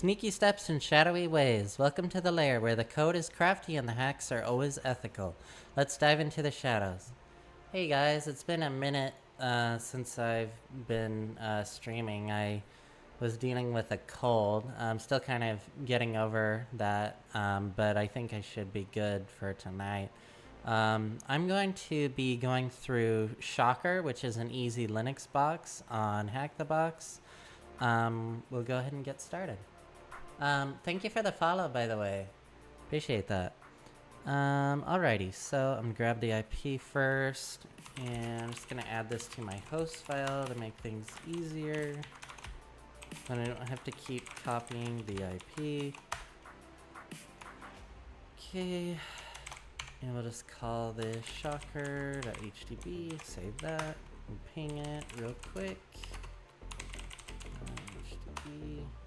Sneaky steps and shadowy ways. Welcome to the lair where the code is crafty and the hacks are always ethical. Let's dive into the shadows. Hey guys, it's been a minute since I've been streaming. I was dealing with a cold. I'm still kind of getting over that, but I think I should be good for tonight. I'm going to be going through Shocker, which is an easy Linux box on Hack the Box. We'll go ahead and get started. Thank you for the follow, by the way. Appreciate that. Alrighty, so I'm gonna grab the IP first, and I'm just gonna add this to my host file to make things easier. Then I don't have to keep copying the IP. Okay, and we'll just call this shocker.htb, save that, and ping it real quick.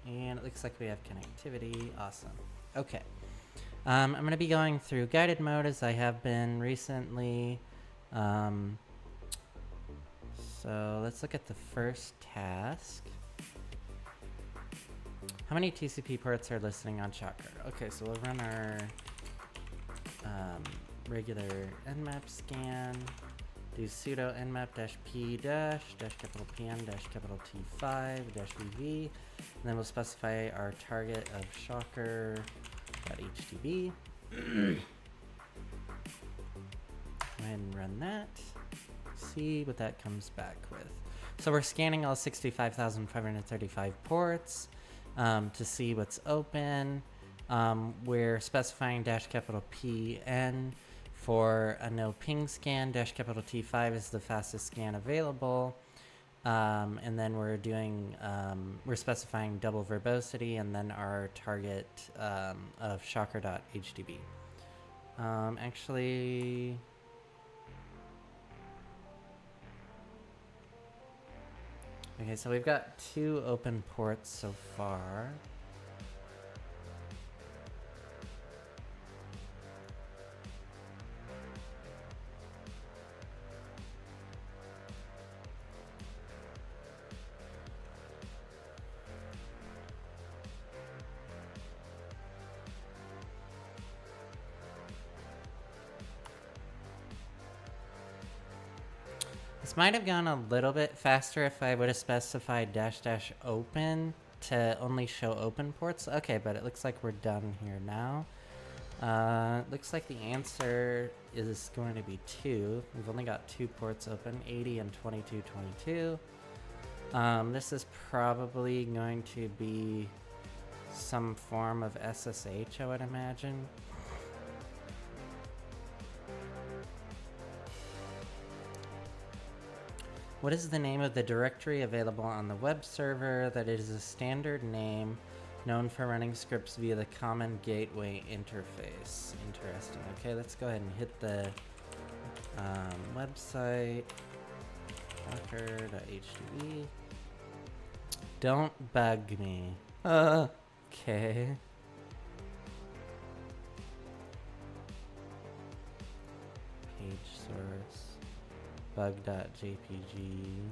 And it looks like we have connectivity. Awesome. Okay. I'm going to be going through guided mode as I have been recently. So let's look at the first task. How many TCP ports are listening on Shocker? Okay, so we'll run our regular nmap scan. Do sudo nmap-p capital PN capital T5 -VV, and then we'll specify our target of shocker.htb. Go ahead and run that. See what that comes back with. So we're scanning all 65,535 ports to see what's open. We're specifying capital PN for a no ping scan. Capital T5 is the fastest scan available. And then we're doing, we're specifying double verbosity and then our target of shocker.htb. Actually, okay, so we've got 2 open ports so far. This might have gone a little bit faster if I would have specified -- open to only show open ports. Okay, but it looks like we're done here now. Looks like the answer is going to be 2. We've only got 2 ports open, 80 and 2222. This is probably going to be some form of SSH, I would imagine. What is the name of the directory available on the web server that is a standard name known for running scripts via the common gateway interface? Interesting. Okay, let's go ahead and hit the website, shocker.htb. Don't bug me. Okay. Page source. Bug.jpg.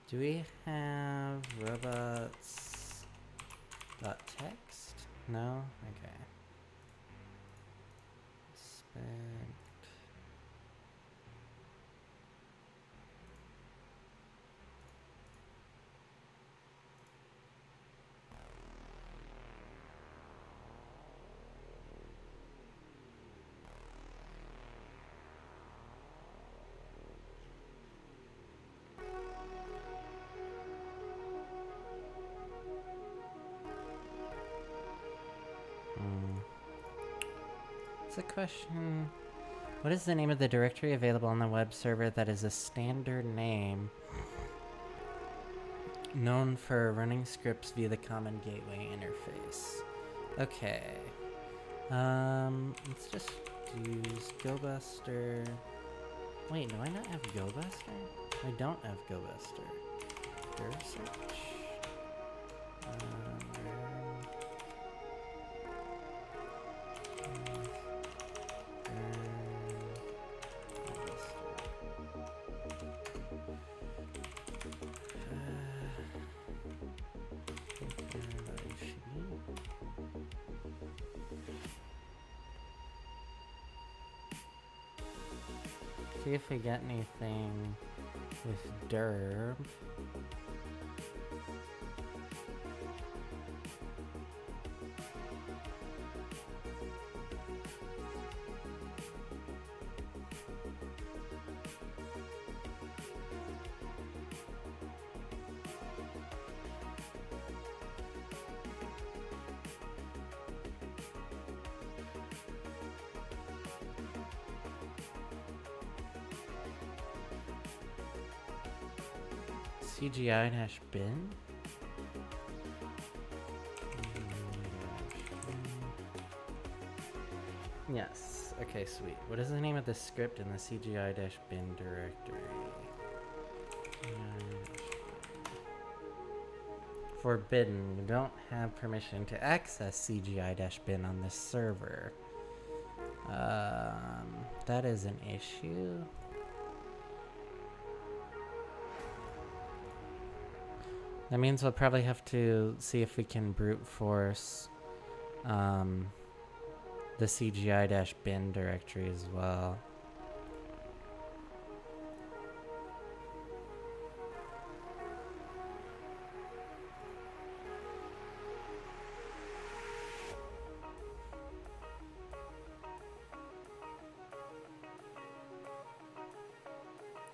Do we have robots.txt? No? Okay. Expect. It's a question. What is the name of the directory available on the web server that is a standard name known for running scripts via the common gateway interface? Okay. Let's just use GoBuster. Wait, do I not have GoBuster? I don't have GoBuster. Search. See if we get anything with derb. CGI-bin? Yes. Okay, sweet. What is the name of the script in the CGI-bin directory? Forbidden. You don't have permission to access CGI-bin on this server. That is an issue. That means we'll probably have to see if we can brute force the CGI-bin directory as well.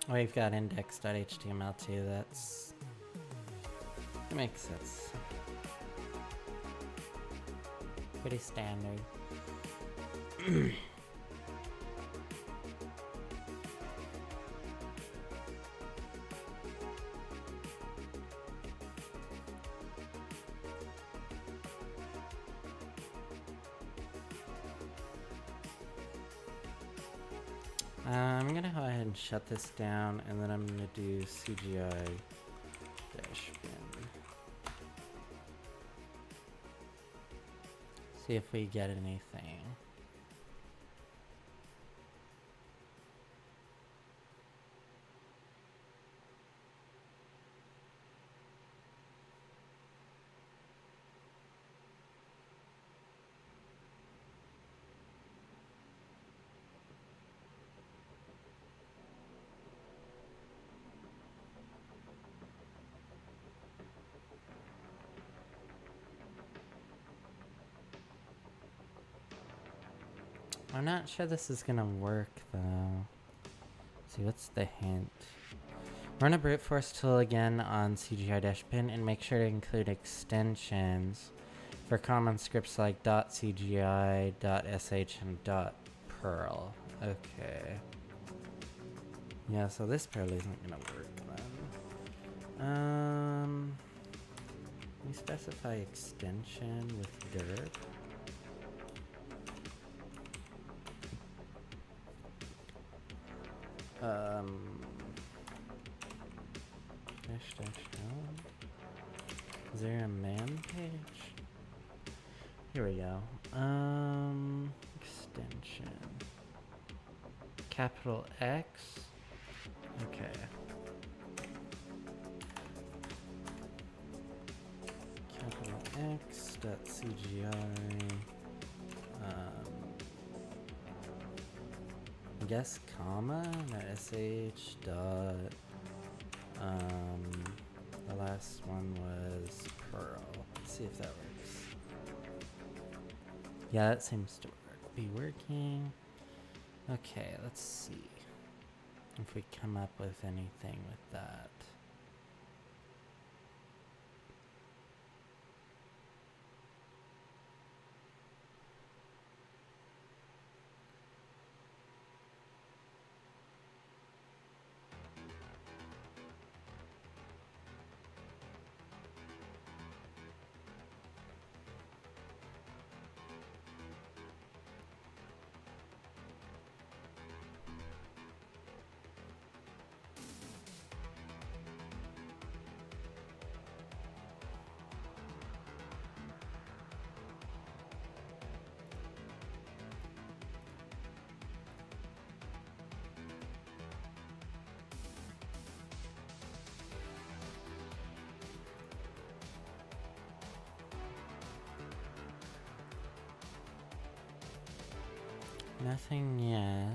We've got index.html too, that makes sense. Pretty standard. I'm gonna go ahead and shut this down, and then I'm gonna do CGI-bin. See if we get anything. I'm not sure this is gonna work though. Let's see, what's the hint? Run a brute force tool again on CGI-bin and make sure to include extensions for common scripts like .cgi, .sh, and .perl. Okay. Yeah, so this probably isn't gonna work then. We specify extension with dirt. Is there a man page? Here we go. Extension. Capital X. Okay. Capital X dot CGI. I guess comma sh dot. The last one was Perl. Let's see if that works. Yeah, that seems to be working. Okay, let's see if we come up with anything with that. Nothing yet.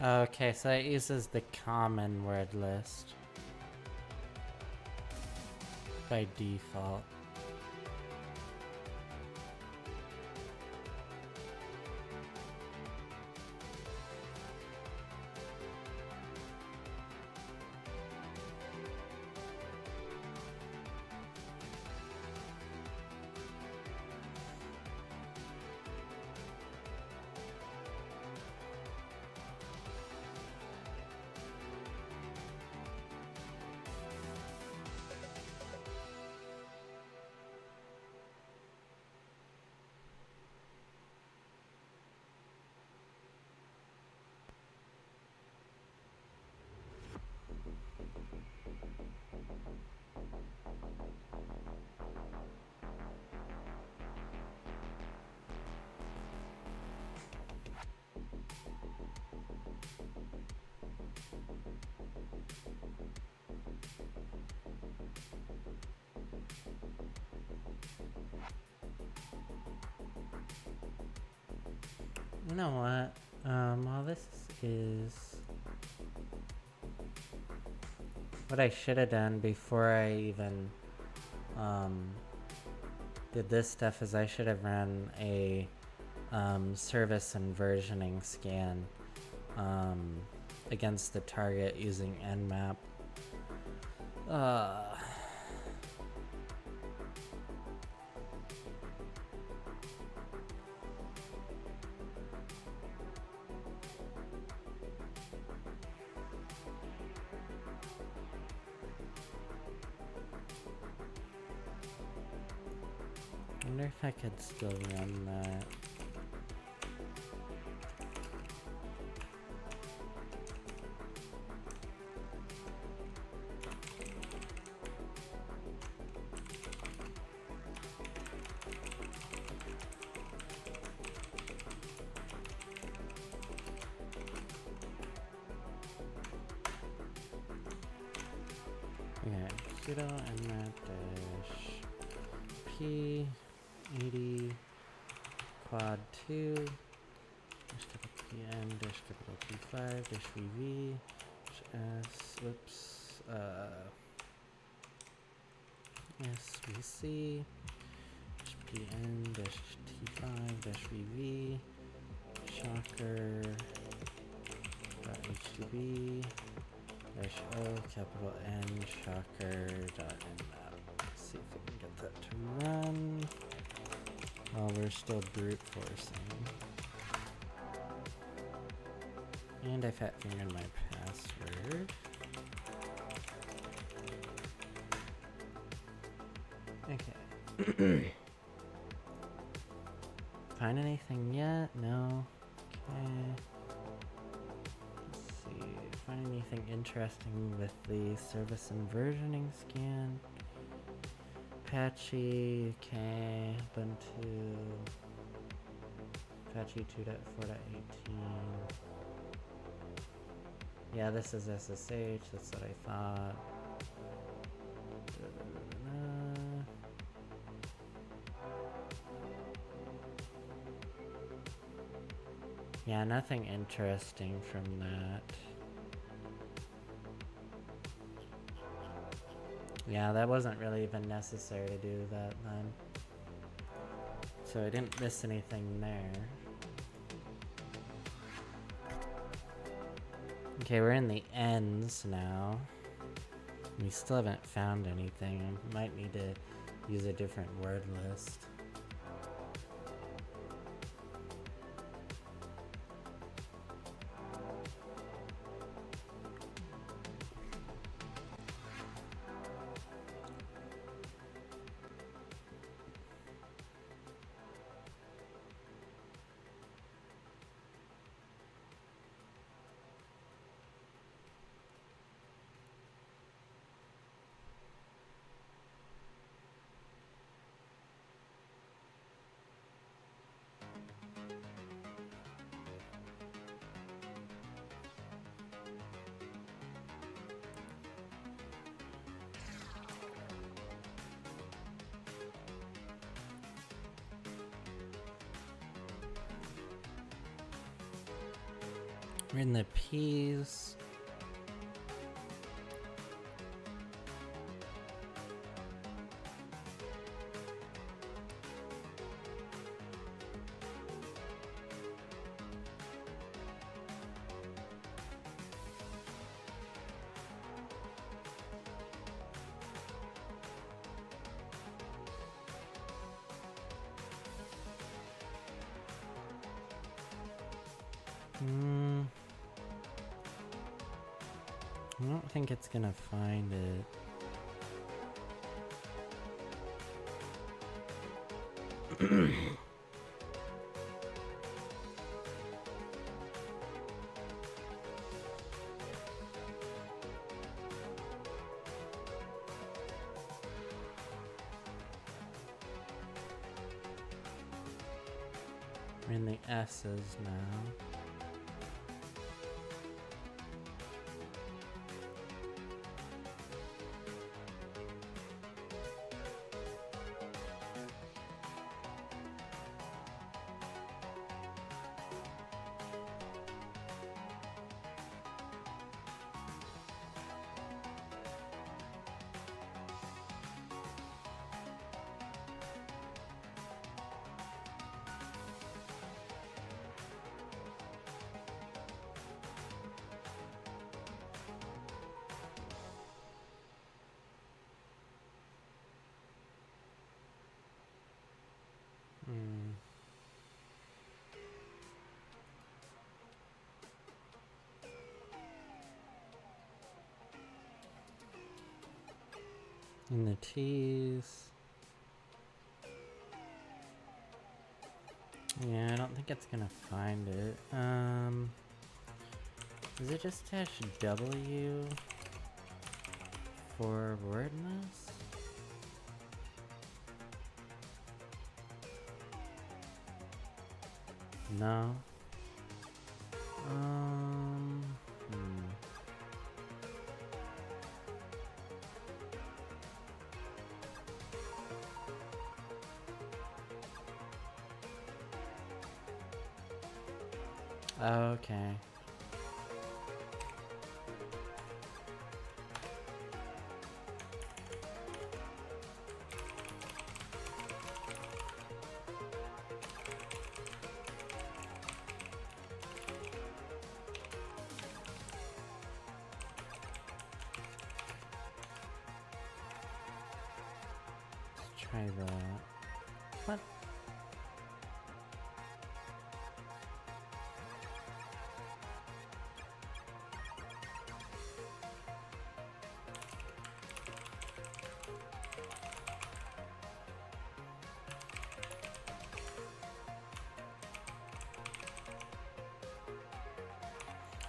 Okay, so it uses the common word list by default. You know what? Well, this is what I should have done before I even did this stuff is I should have run a service and versioning scan against the target using nmap. I wonder if I could still run that. Okay, sudo nmap dash p 80 quad 2 dash capital pn dash capital p5 dash vv dash s whoops svc dash pn dash t5 dash vv shocker HTB dash o capital N shocker dot nmap. Let's see if we can get that to run while we're still brute forcing. And I fat fingered my password. Okay. Find anything yet? No. Okay. Find anything interesting with the service and versioning scan? Apache, okay, Ubuntu, Apache 2.4.18. Yeah, this is SSH, that's what I thought. Yeah, nothing interesting from that. Yeah, that wasn't really even necessary to do that then. So I didn't miss anything there. Okay, we're in the ends now. We still haven't found anything. I might need to use a different word list. in the P's. I don't think it's gonna find it. We're in the S's now. In the T's. Yeah, I don't think it's gonna find it. Is it just -W for wordless? No. Okay. Let's try that. What?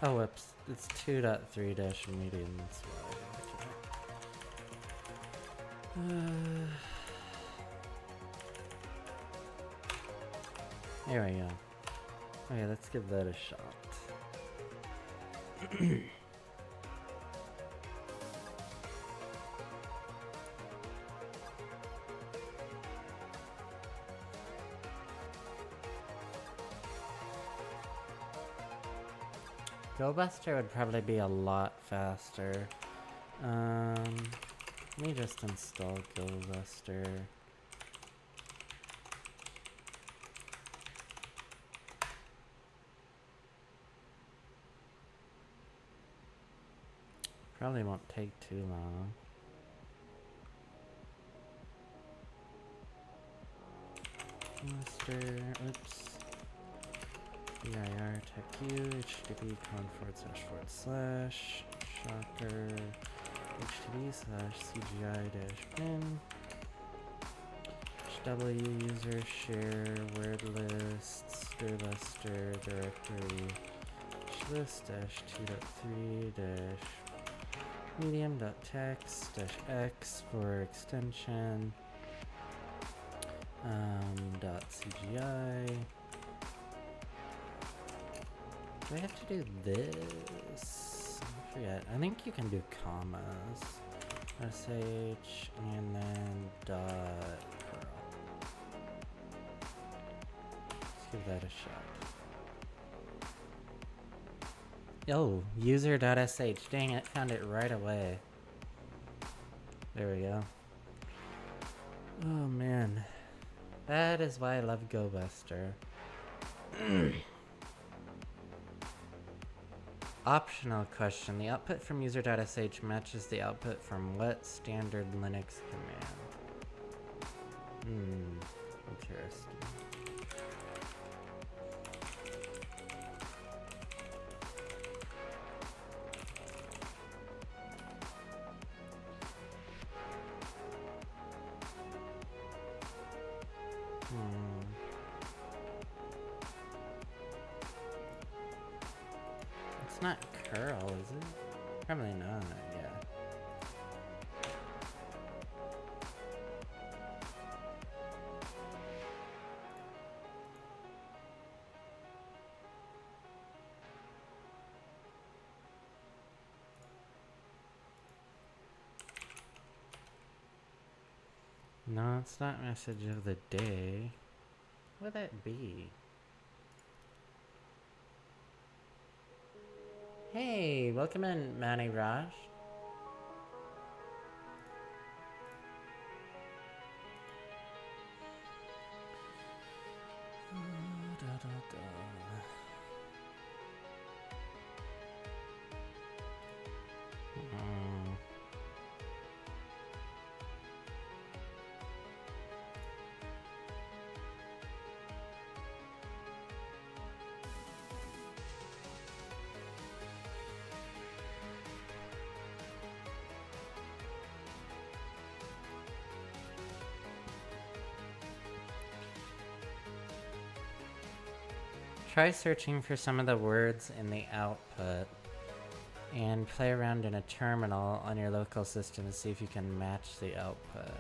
Oh, whoops. It's 2.3-medium. That's why. There we go. Okay, let's give that a shot. GoBuster would probably be a lot faster. Let me just install GoBuster. Probably won't take too long. Master, oops. BIR TechU, HTB // shocker, HTB/CGI-bin, HW user share word lists, GoBuster directory, list-2.3-medium.text-x for extension, .cgi. Do I have to do this? I forget. I think you can do commas. SH and then dot Perl. Let's give that a shot. Oh, user.sh. Dang it, found it right away. There we go. Oh man. That is why I love GoBuster. Optional question. The output from user.sh matches the output from what standard Linux command? Interesting. It's not curl, is it? Probably not, yeah. No, it's not message of the day. What would that be? Hey, welcome in, Manny Raj. Try searching for some of the words in the output and play around in a terminal on your local system to see if you can match the output.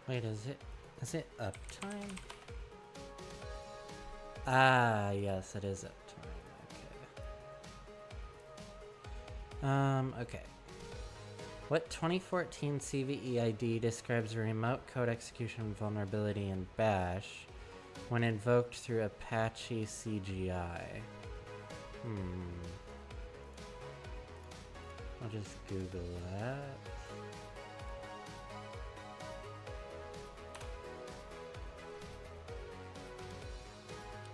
Wait, is it uptime? Ah, yes, it is uptime. Okay. Okay. What 2014 CVE ID describes a remote code execution vulnerability in Bash when invoked through Apache CGI? I'll just Google that.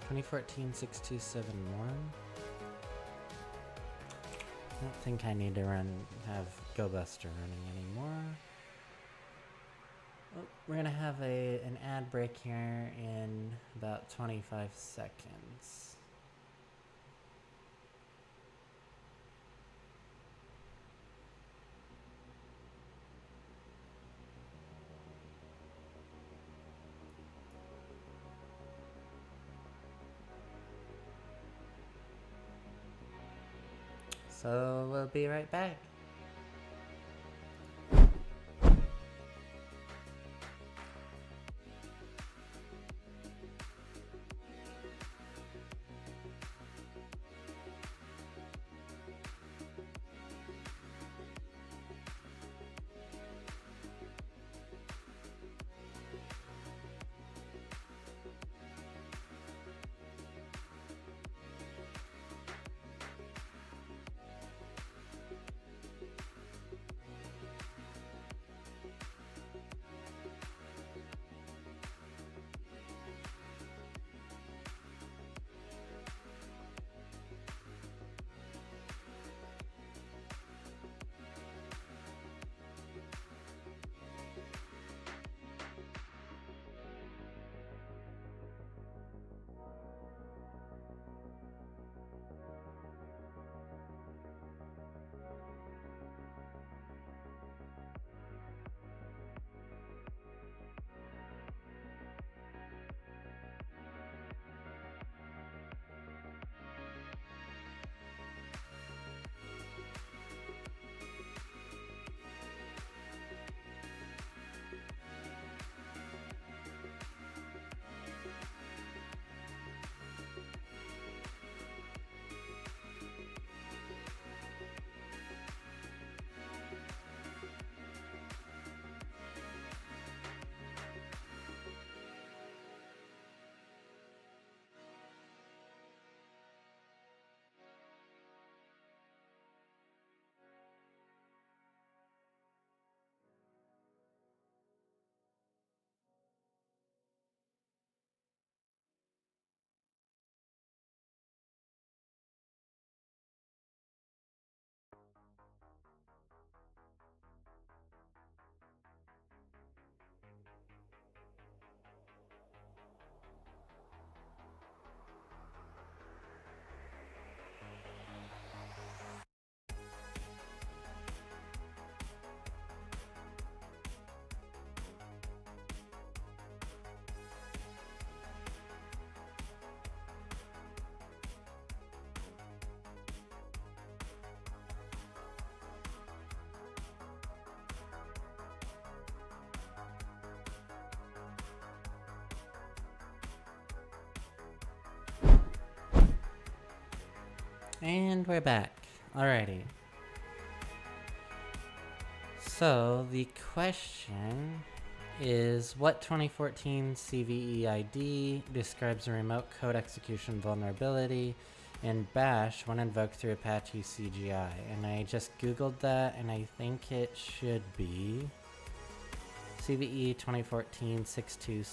(2014) 6271. I don't think I need to have GoBuster running anymore. Oh, we're gonna have an ad break here in about 25 seconds. So we'll be right back. And we're back. Alrighty. So, the question is, what 2014 CVE ID describes a remote code execution vulnerability in Bash when invoked through Apache CGI? And I just googled that, and I think it should be CVE 2014-6271.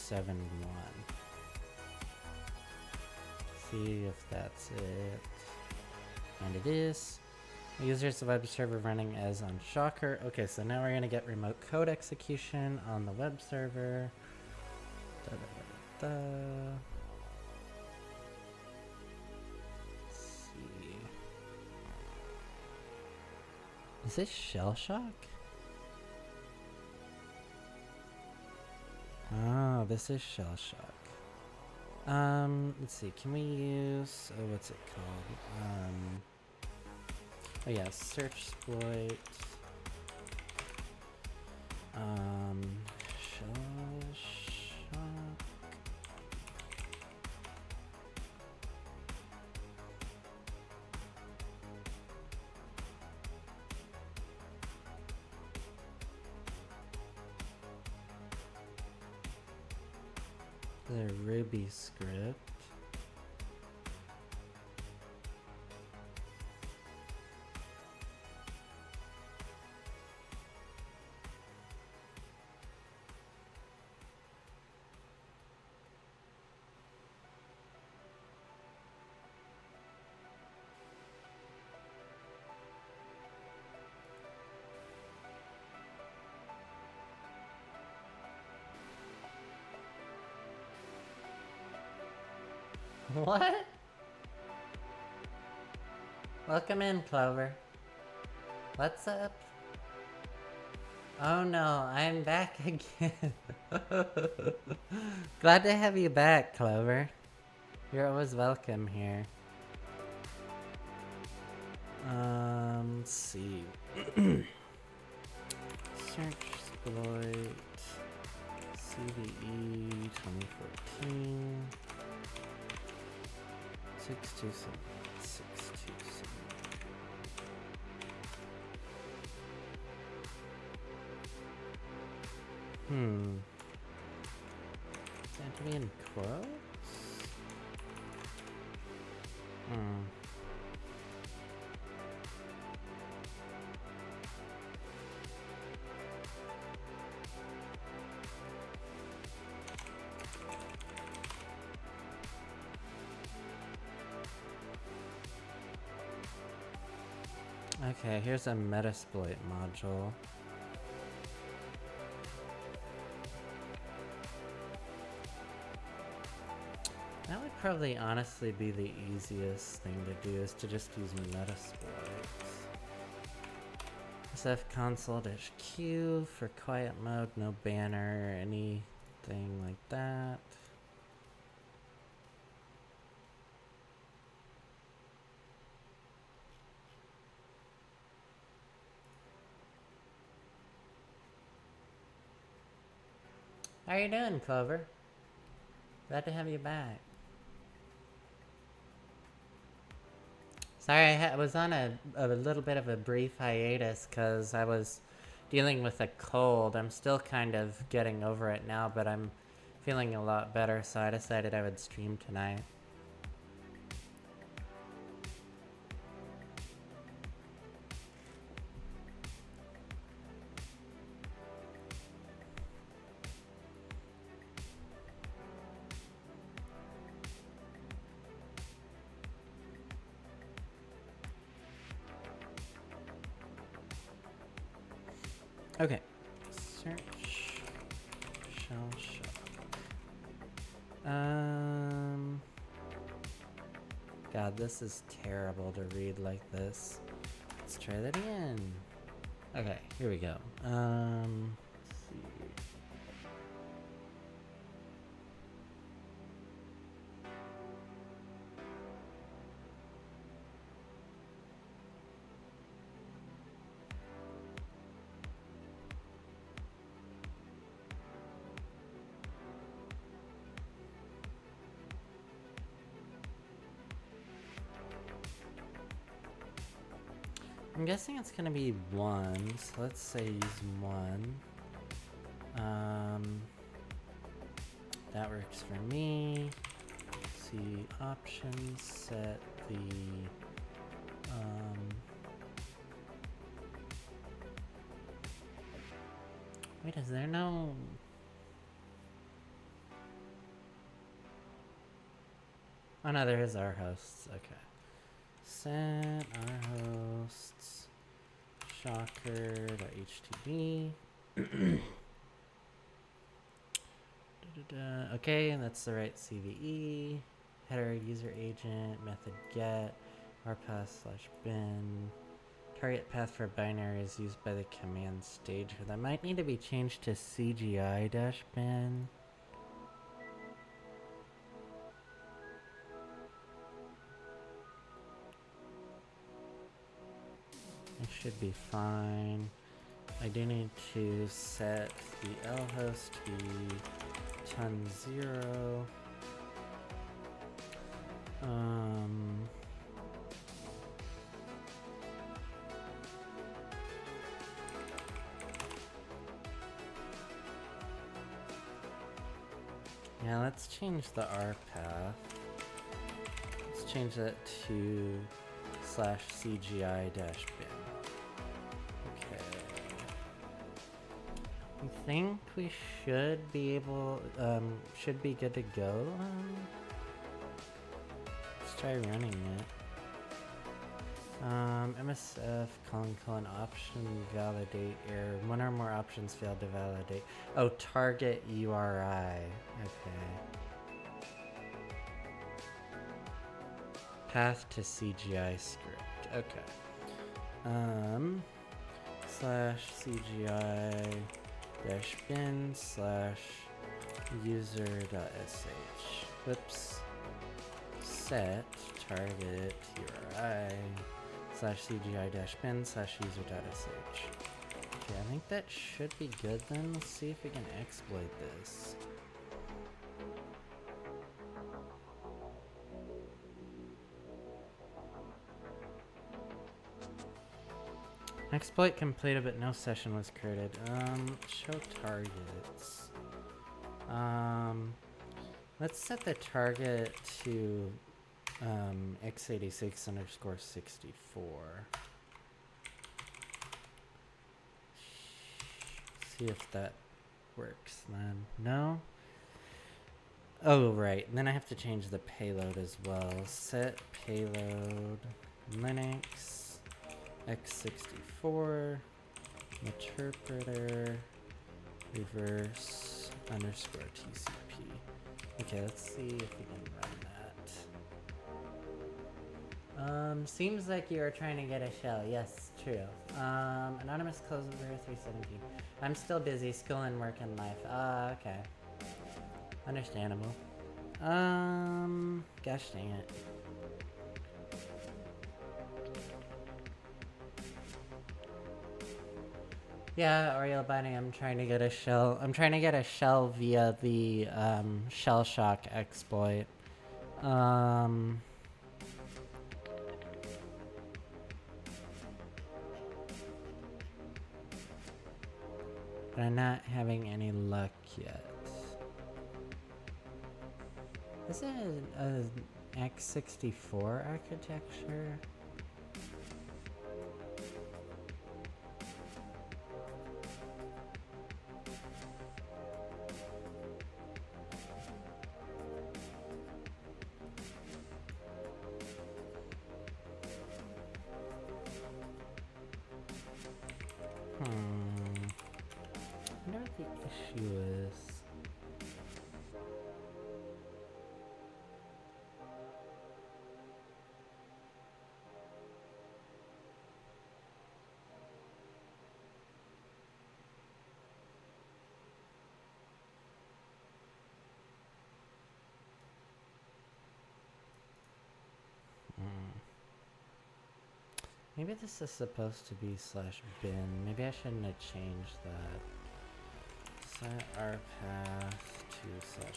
See if that's it. And it is. The user's web server running as on Shocker. Okay, so now we're going to get remote code execution on the web server. Da, da, da, da. Let's see. Is this shell shock? Oh, this is shell shock. Let's see. Can we use? Oh, what's it called? Oh yeah, search exploit. Shell shock. The Ruby script. What? Welcome in, Clover. What's up? Oh no, I'm back again. Glad to have you back, Clover. You're always welcome here. Let's see. Search exploit CVE 2014 627 627. Is that to be in quotes? Okay, here's a Metasploit module. That would probably honestly be the easiest thing to do, is to just use Metasploit. SF console-q for quiet mode, no banner or anything like that. How you doing, Clover? Glad to have you back. Sorry, I was on a little bit of a brief hiatus because I was dealing with a cold. I'm still kind of getting over it now, but I'm feeling a lot better, so I decided I would stream tonight. Okay. Search shell shock. God, this is terrible to read like this. Let's try that again. Okay, here we go. Let's see. I'm guessing it's gonna be 1, so let's say use 1. That works for me. See options, set the wait, is there no oh no, there is our hosts. Okay. Set our hosts shocker.htb. Okay, that's the right CVE. Header user agent, method get, rpath/bin. Target path for binary is used by the command stager. That might need to be changed to CGI-bin. It should be fine. I do need to set the L host to be ton0. Yeah, let's change the R path. Let's change that to /CGI-bin. Okay. I think we should be able, should be good to go. Let's try running it. MSF ::option validate error. One or more options failed to validate. Oh, target URI. Okay. Path to CGI script. Okay. /CGI-bin /user.sh. Whoops. Set target URI /CGI-bin /user.sh. Okay, I think that should be good then. Let's see if we can exploit this. Exploit completed, but no session was created. Show targets. Let's set the target to x86_64. See if that works then. No? Oh, right. And then I have to change the payload as well. Set payload Linux x64 interpreter reverse _TCP. Okay, let's see if we can run that. Seems like you are trying to get a shell. Yes, true. Anonymous closer 317. I'm still busy, school and work and life. Okay. Understandable. Gosh dang it. Yeah, Oriel Binding, I'm trying to get a shell. I'm trying to get a shell via the shell shock exploit. But I'm not having any luck yet. Is it a x64 architecture? I wonder what the issue is. Maybe this is supposed to be /bin. Maybe I shouldn't have changed that. Set our path to /bin.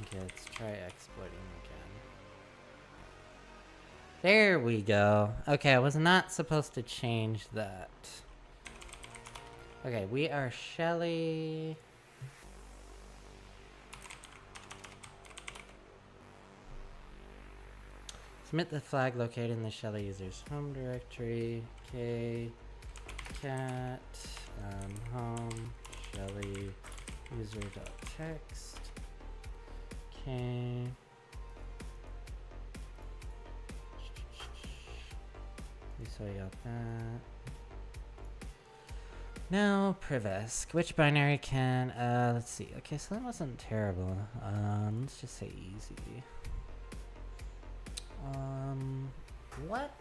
Okay, let's try exploiting again. There we go. Okay, I was not supposed to change that. Okay, we are Shelly. Submit the flag located in the Shelly user's home directory. K cat home Shelly user.text. Okay. So I got that. Now Privesk. Which binary can let's see. Okay, so that wasn't terrible. Let's just say easy. What?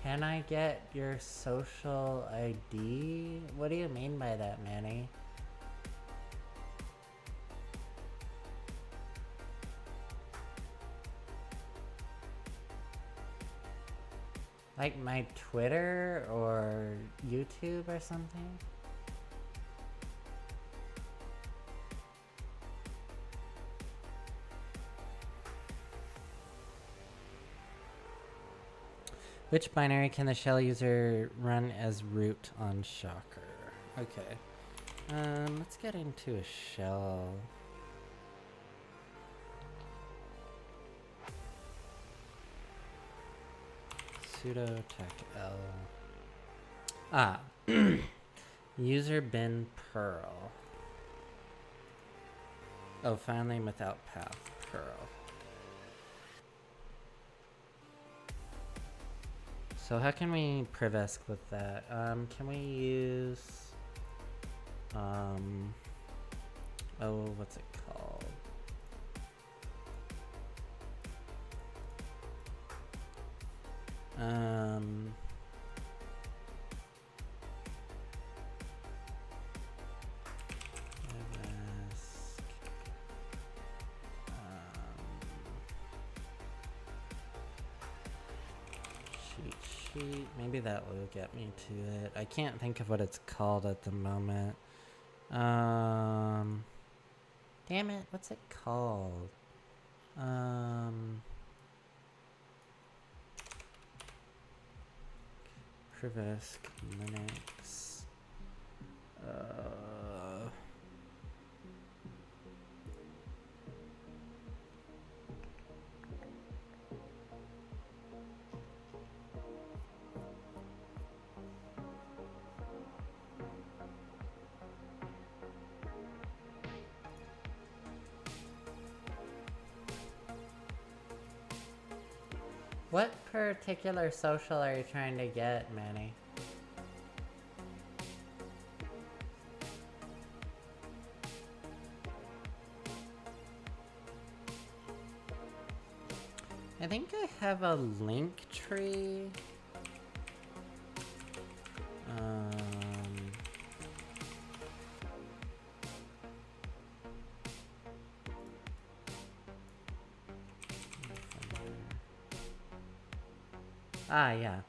Can I get your social ID? What do you mean by that, Manny? Like my Twitter or YouTube or something? Which binary can the shell user run as root on Shocker? Okay. Let's get into a shell. Sudo tech l. Ah. User bin Perl. Oh, finally without path. Perl. So how can we Privesk with that? Can we use oh, what's it called? Maybe that will get me to it. I can't think of what it's called at the moment. Damn it, what's it called? Privesk Linux. What particular social are you trying to get, Manny? I think I have a link tree. Ah, yeah.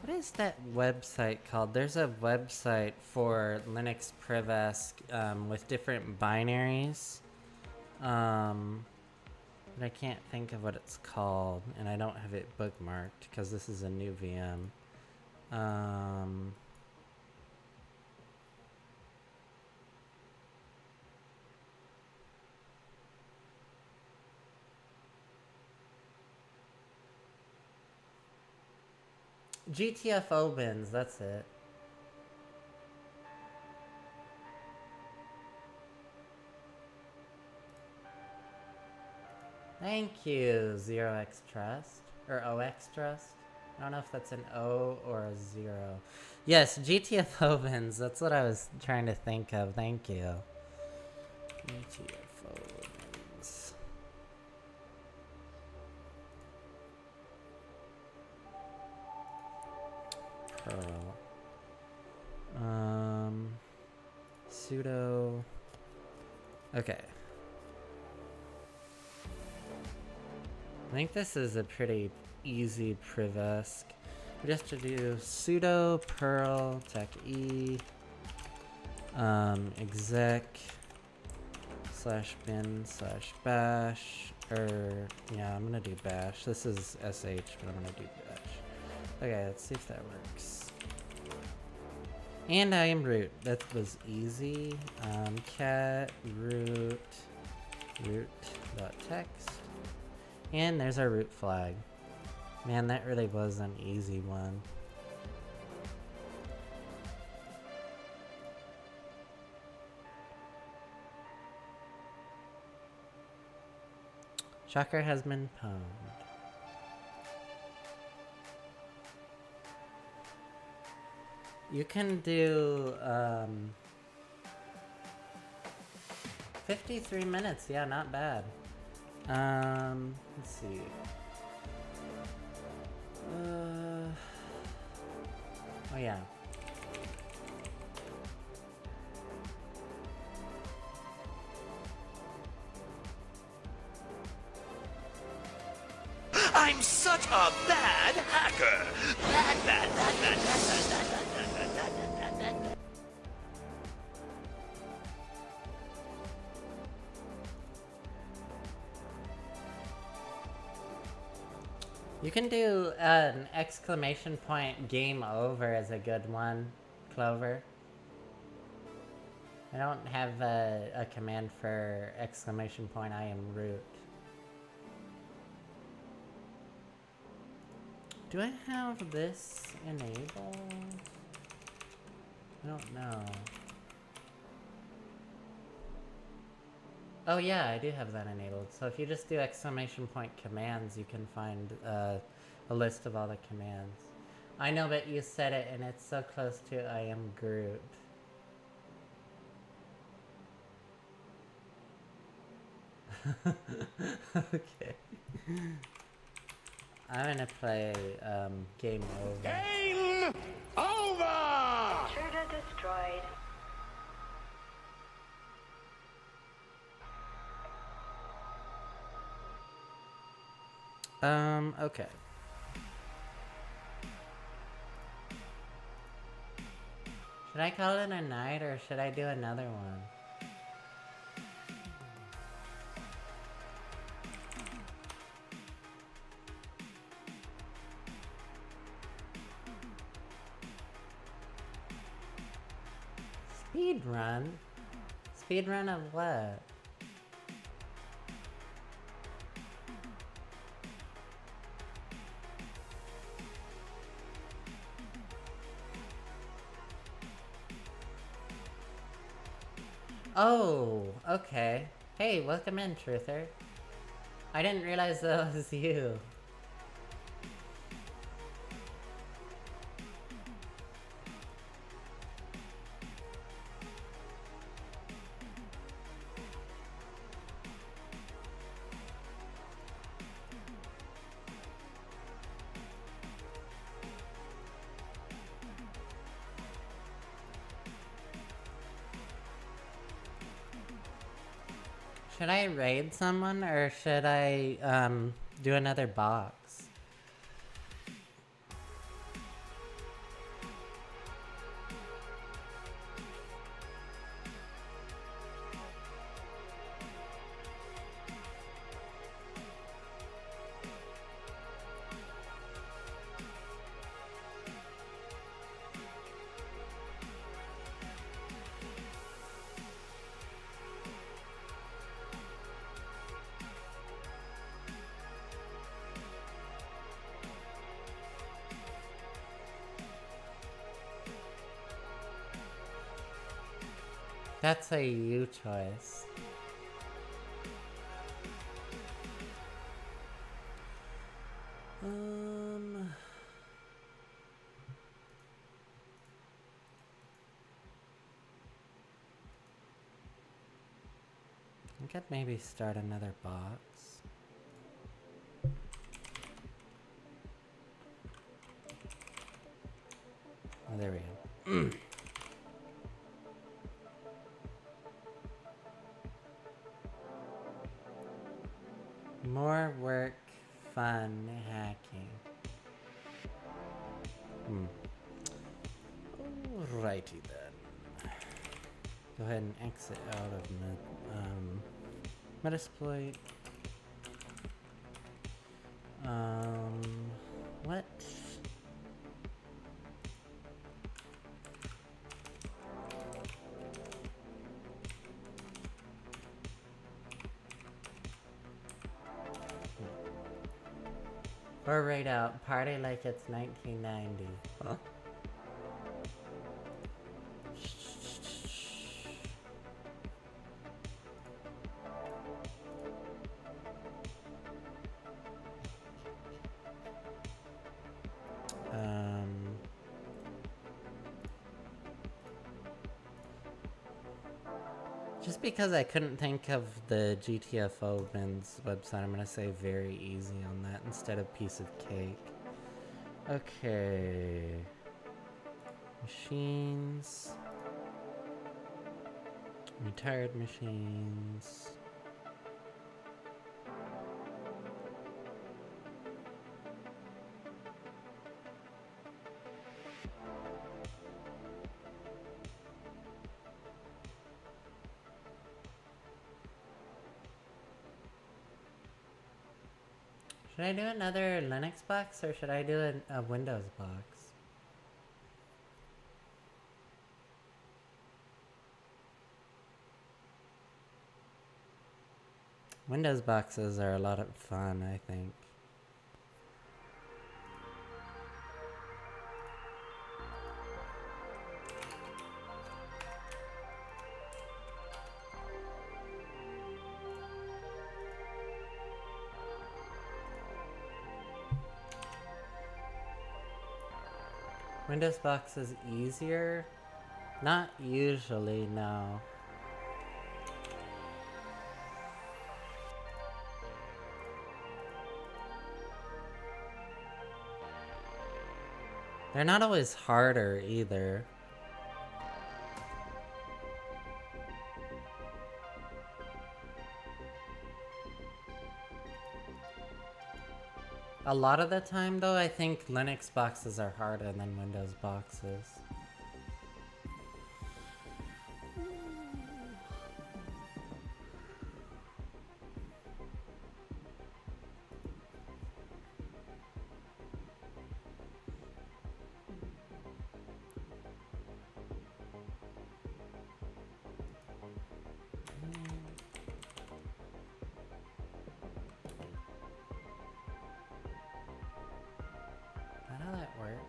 What is that website called? There's a website for Linux Privesk with different binaries. But I can't think of what it's called, and I don't have it bookmarked because this is a new VM. GTFO bins, that's it. Thank you, 0x Trust. Or OX Trust. I don't know if that's an O or a 0. Yes, GTFO wins. That's what I was trying to think of. Thank you. GTFO wins. Pearl. Pseudo. Okay. I think this is a pretty easy Privesk. We just have to do sudo perl tech e exec /bin /bash yeah, I'm gonna do bash. This is sh, but I'm gonna do bash. Okay, let's see if that works. And I am root. That was easy. Cat root root.text. And there's our root flag. Man, that really was an easy one. Shocker has been pwned. You can do 53 minutes, yeah, not bad. Let's see. Oh yeah. I'm such a bad hacker. Bad. You can do an exclamation point game over as a good one, Clover. I don't have a command for exclamation point, I am root. Do I have this enabled? I don't know. Oh yeah, I do have that enabled. So if you just do exclamation point commands, you can find a list of all the commands. I know, but you said it and it's so close to I am Groot. Okay. I'm gonna play game over. Game over! Intruder destroyed. Okay. Should I call it a night or should I do another one? Speed run? Speed run of what? Oh, okay. Hey, welcome in, Truther. I didn't realize that was you. Should I raid someone or should I do another box? That's a you choice. I could maybe start another box. Oh, there we go. More work, fun, hacking. Alrighty then. Go ahead and exit out of Metasploit. What? Or right out, party like it's 1990. Huh? Just because I couldn't think of the GTFO men's website, I'm gonna say very easy on that instead of piece of cake. Okay. Machines. Retired machines. Should I do another Linux box or should I do a Windows box? Windows boxes are a lot of fun, I think. Windows box is easier? Not usually, no. They're not always harder either. A lot of the time though, I think Linux boxes are harder than Windows boxes. Is that how that works?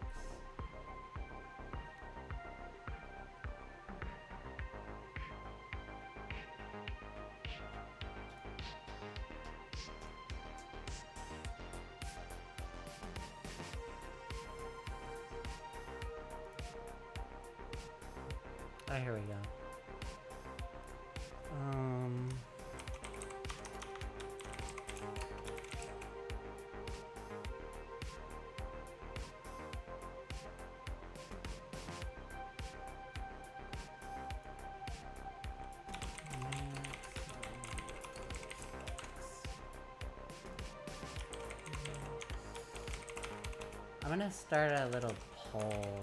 Oh, here we go. I'm gonna start a little poll.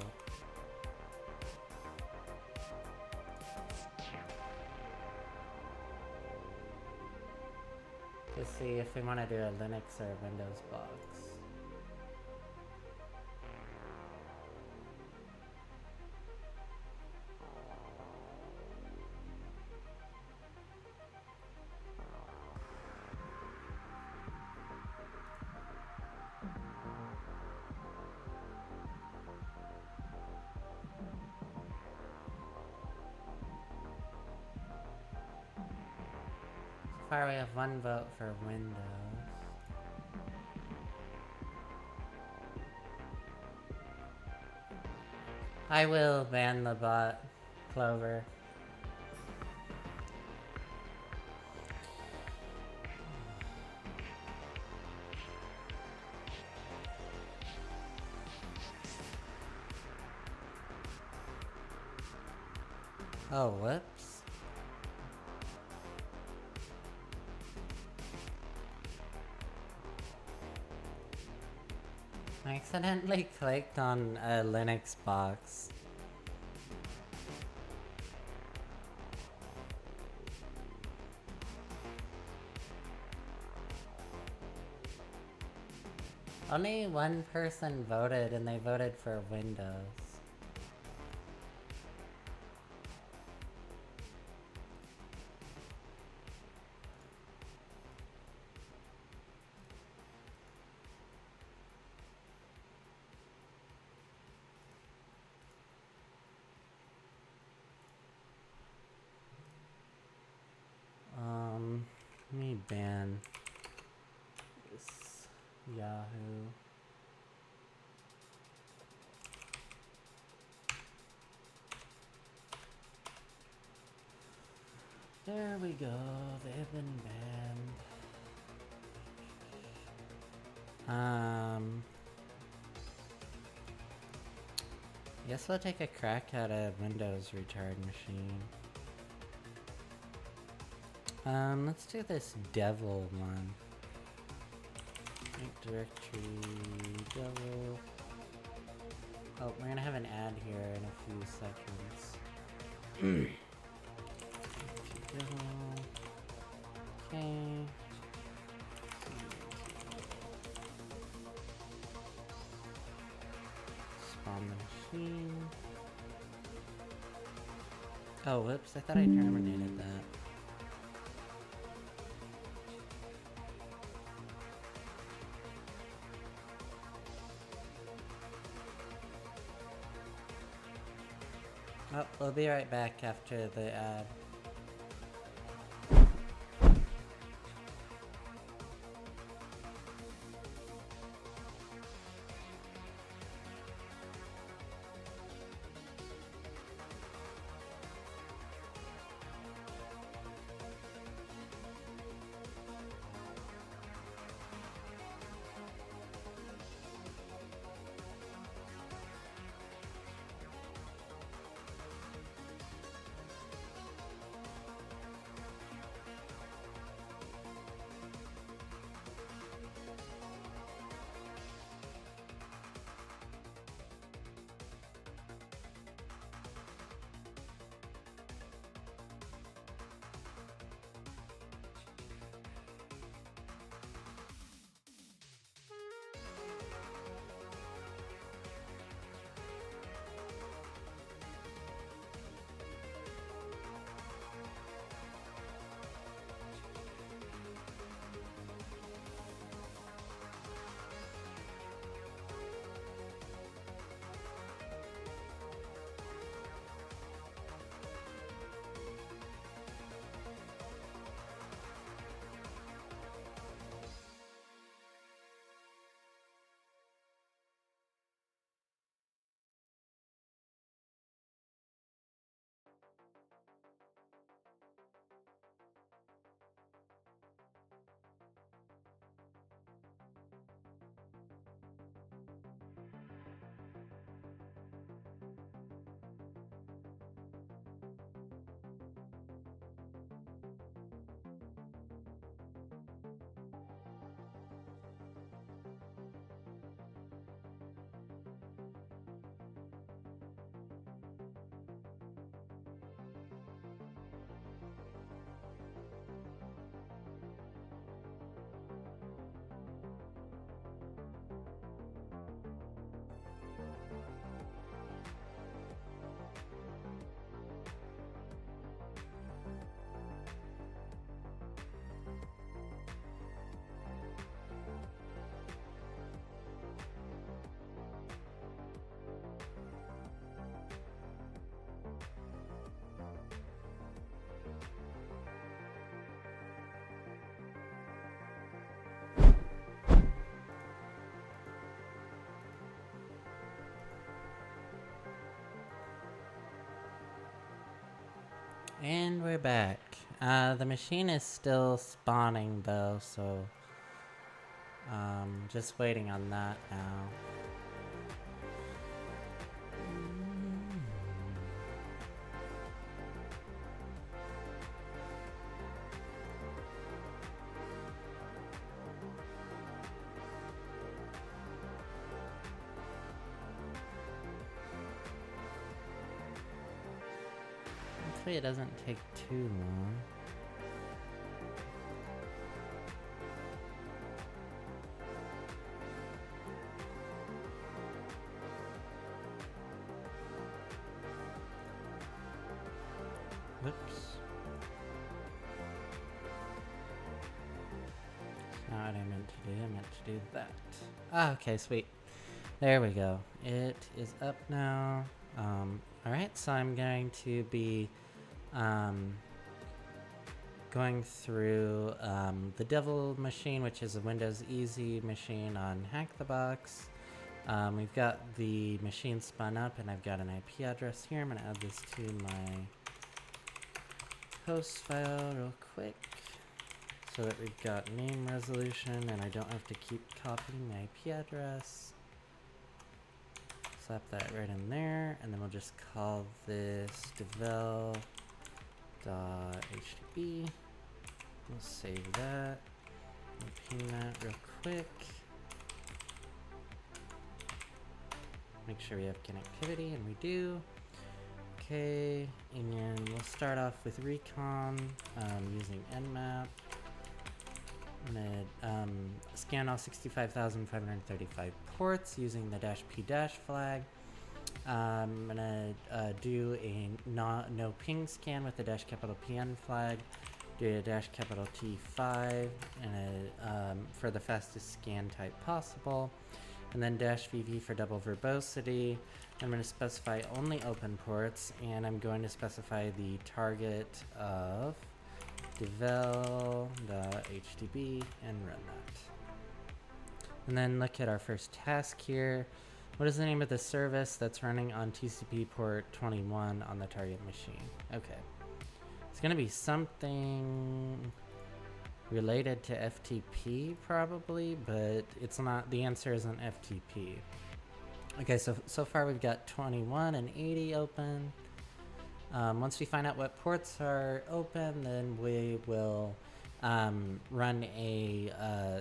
To see if we want to do a Linux or a Windows box. So far we have one vote for Windows. I will ban the bot, Clover. Oh, whoops. I accidentally clicked on a Linux box. Only one person voted, and they voted for Windows. Let me ban this Yahoo. There we go, they've been banned. Guess we'll take a crack at a Windows retard machine. Let's do this devil one. Make directory devil. Oh, we're gonna have an ad here in a few seconds. Devil. Okay. Spawn the machine. Oh, whoops, I thought I terminated that. Oh, we'll be right back after the ad. And we're back. The machine is still spawning though, so just waiting on that now. Hopefully it doesn't take too long. Whoops. That's not what I meant to do. I meant to do that. Ah, okay, sweet. There we go. It is up now. Alright, so I'm going to be going through the Devil machine, which is a Windows Easy machine on Hack the Box. We've got the machine spun up, and I've got an IP address here. I'm going to add this to my host file real quick so that we've got name resolution and I don't have to keep copying my IP address. Slap that right in there, and then we'll just call this devel.htb. We'll save that. We'll ping that real quick. Make sure we have connectivity, and we do. Okay, and we'll start off with recon using nmap. I'm gonna scan all 65,535 ports using the -p- flag. I'm gonna do a no ping scan with the $PN flag. Do a $T5 and for the fastest scan type possible, and then -VV for double verbosity. I'm going to specify only open ports, and I'm going to specify the target of devel.htb and run that. And then look at our first task here. What is the name of the service that's running on TCP port 21 on the target machine? Okay. It's going to be something related to FTP probably, but it's not. The answer isn't FTP. Okay, so far we've got 21 and 80 open. Once we find out what ports are open, then we will run a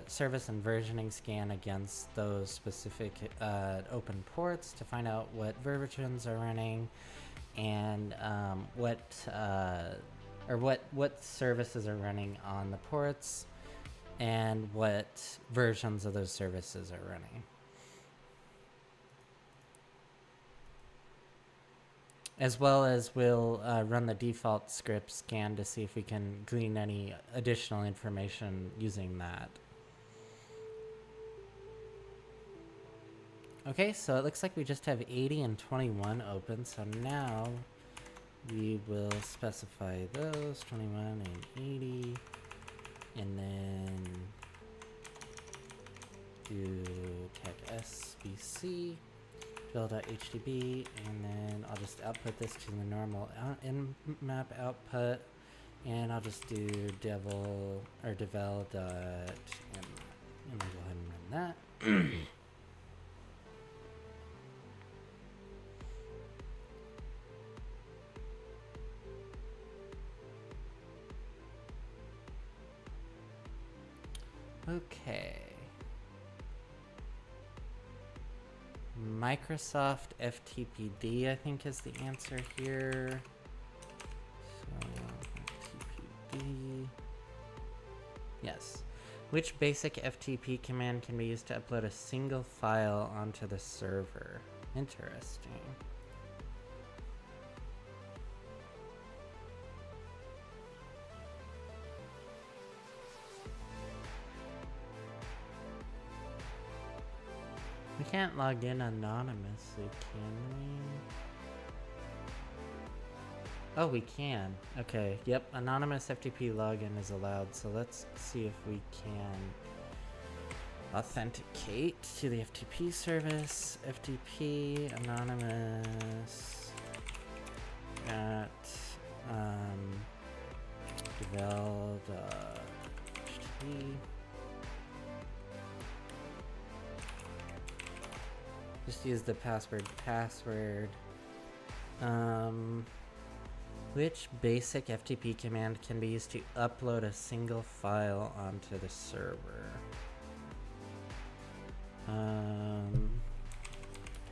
service and versioning scan against those specific open ports to find out what versions are running and what services are running on the ports and what versions of those services are running. As well as we'll run the default script scan to see if we can glean any additional information using that. Okay, so it looks like we just have 80 and 21 open, so now we will specify those, 21 and 80, and then do tag SBC. devel.htb, and then I'll just output this to the normal nmap output, and I'll just do devel or devel dot and we'll go ahead and run that. Okay. Microsoft FTPD, I think, is the answer here. So, FTPD. Yes. Which basic FTP command can be used to upload a single file onto the server? Interesting. We can't log in anonymously, can we? Oh, we can. Okay, yep, anonymous FTP login is allowed, so let's see if we can authenticate to the FTP service. FTP anonymous at devel.htb. Just use the password. Which basic FTP command can be used to upload a single file onto the server?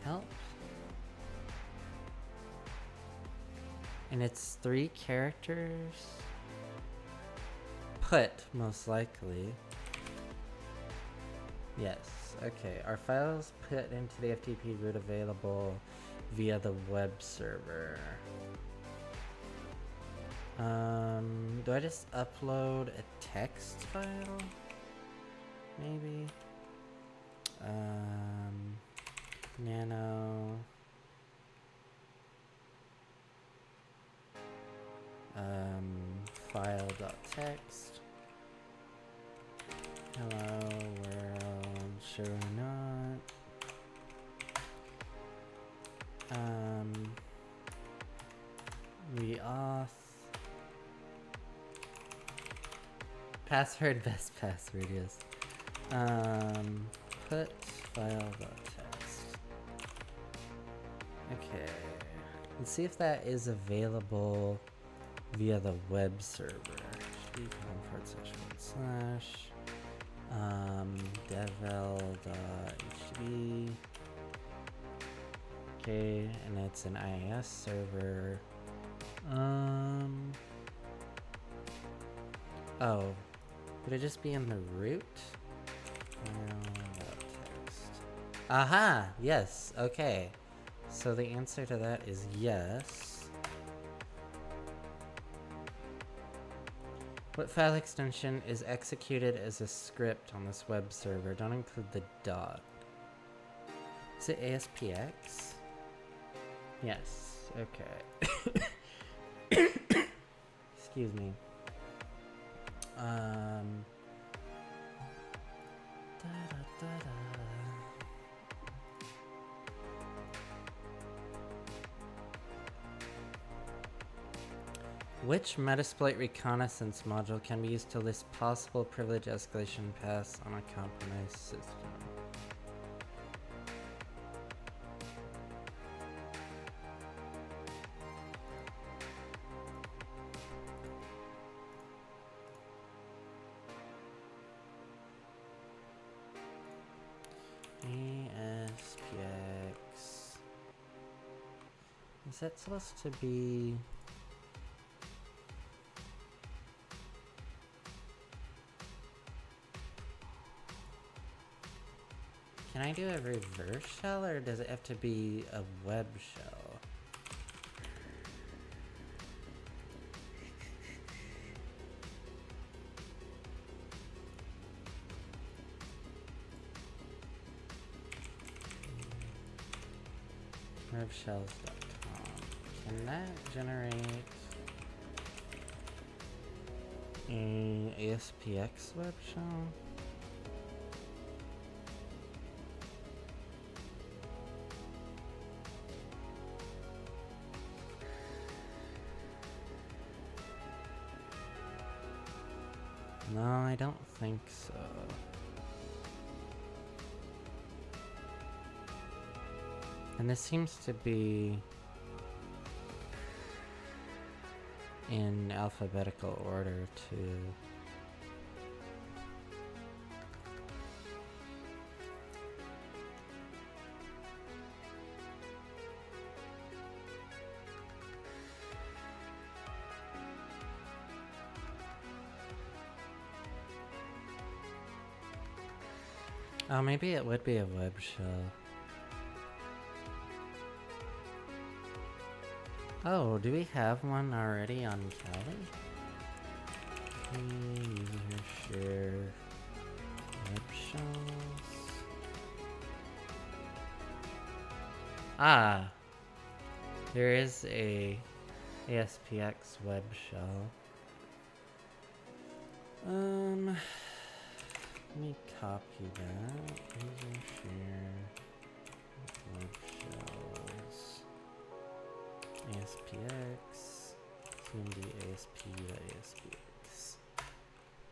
Help? And it's 3 characters. Put, most likely. Yes, okay. Are files put into the FTP root available via the web server? Do I just upload a text file? Maybe? Nano. File.txt. Hello world, sure not. Reauth. Password, best password, yes. Put file.txt. Okay. Let's see if that is available via the web server. http:// devel.htb. Okay, and it's an IIS server. Oh, would it just be in the root? Text. Aha! Yes, okay. So the answer to that is yes. What file extension is executed as a script on this web server? Don't include the dot. Is it ASPX? Yes, okay. Excuse me. Which Metasploit reconnaissance module can be used to list possible privilege escalation paths on a compromised system? ASPX. Is that supposed to be... Can I do a reverse shell, or does it have to be a web shell? Webshells.com. Can that generate an ASPX web shell? No, I don't think so. And this seems to be in alphabetical order too. Oh, maybe it would be a web shell. Oh, do we have one already on Kali? User share web shells. Ah, there is a ASPX web shell. Let me copy that. User share web shells. ASPX. CMD ASP.ASPX.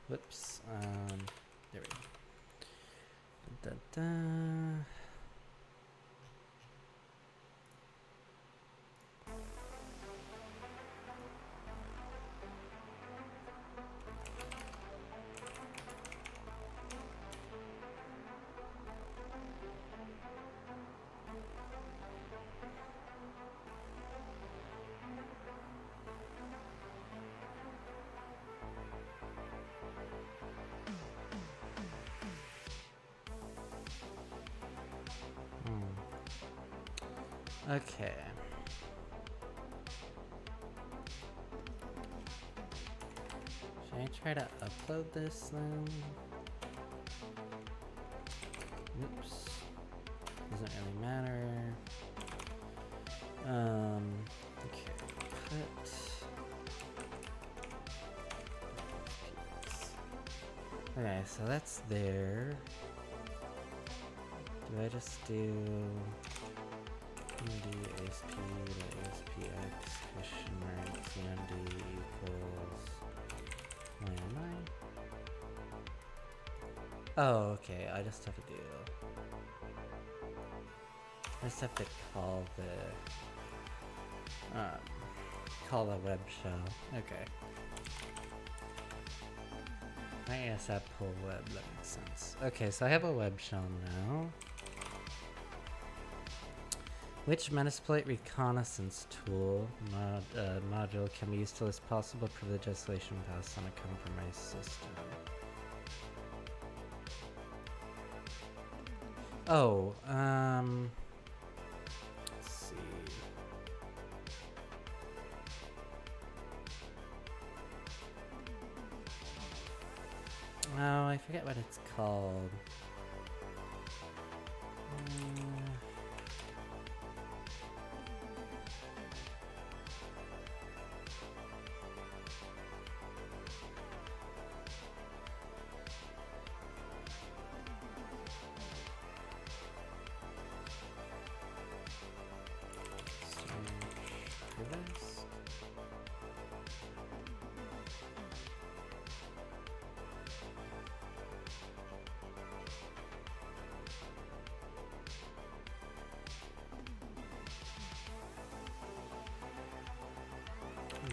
Whoops. There we go. Da, da, da. Okay. Should I try to upload this then? Oops. Doesn't really matter. Okay. Cut. Okay, so that's there. Do I just do cmd asp to aspx question mark cmd equals where am I? Oh, okay. I just have to do. I just have to call the web shell. Okay. I guess that pull web, that makes sense. Okay, so I have a web shell now. Which Metasploit reconnaissance tool module can be used to list possible privilege escalation paths on a compromised system? Oh, let's see. Oh, I forget what it's called.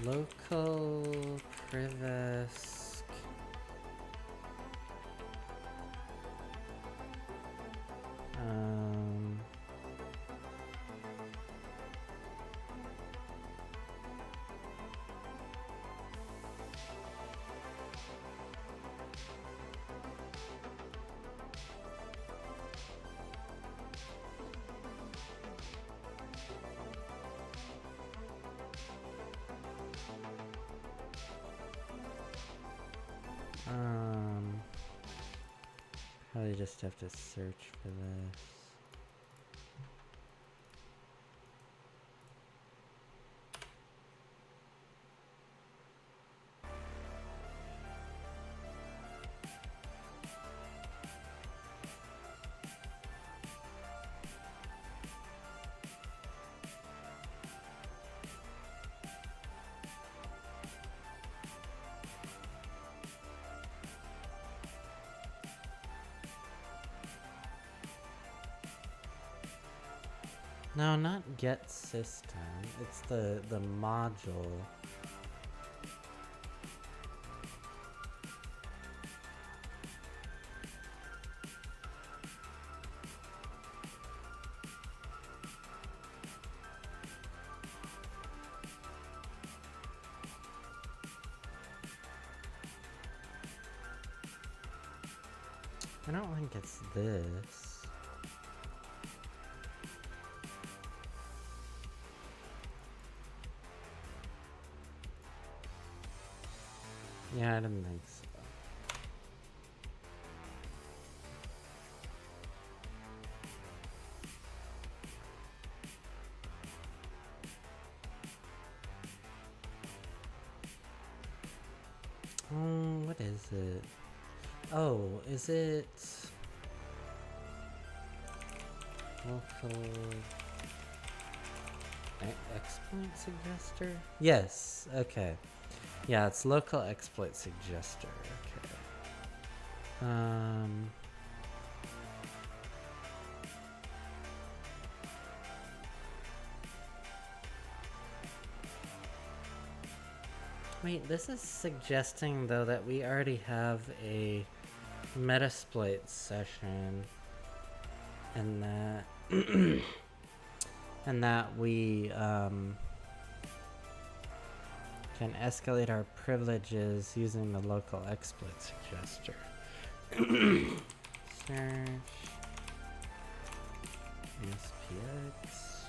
Local Privisk. Probably just have to search for this. No, not get system. It's the module. I don't think it's this. Yeah, I didn't think so. What is it? Oh, is it local exploit suggester? Yes, okay. Yeah, it's local exploit suggester. Okay. Wait, this is suggesting though that we already have a Metasploit session and that and that we can escalate our privileges using the local exploit suggester. Search SPX.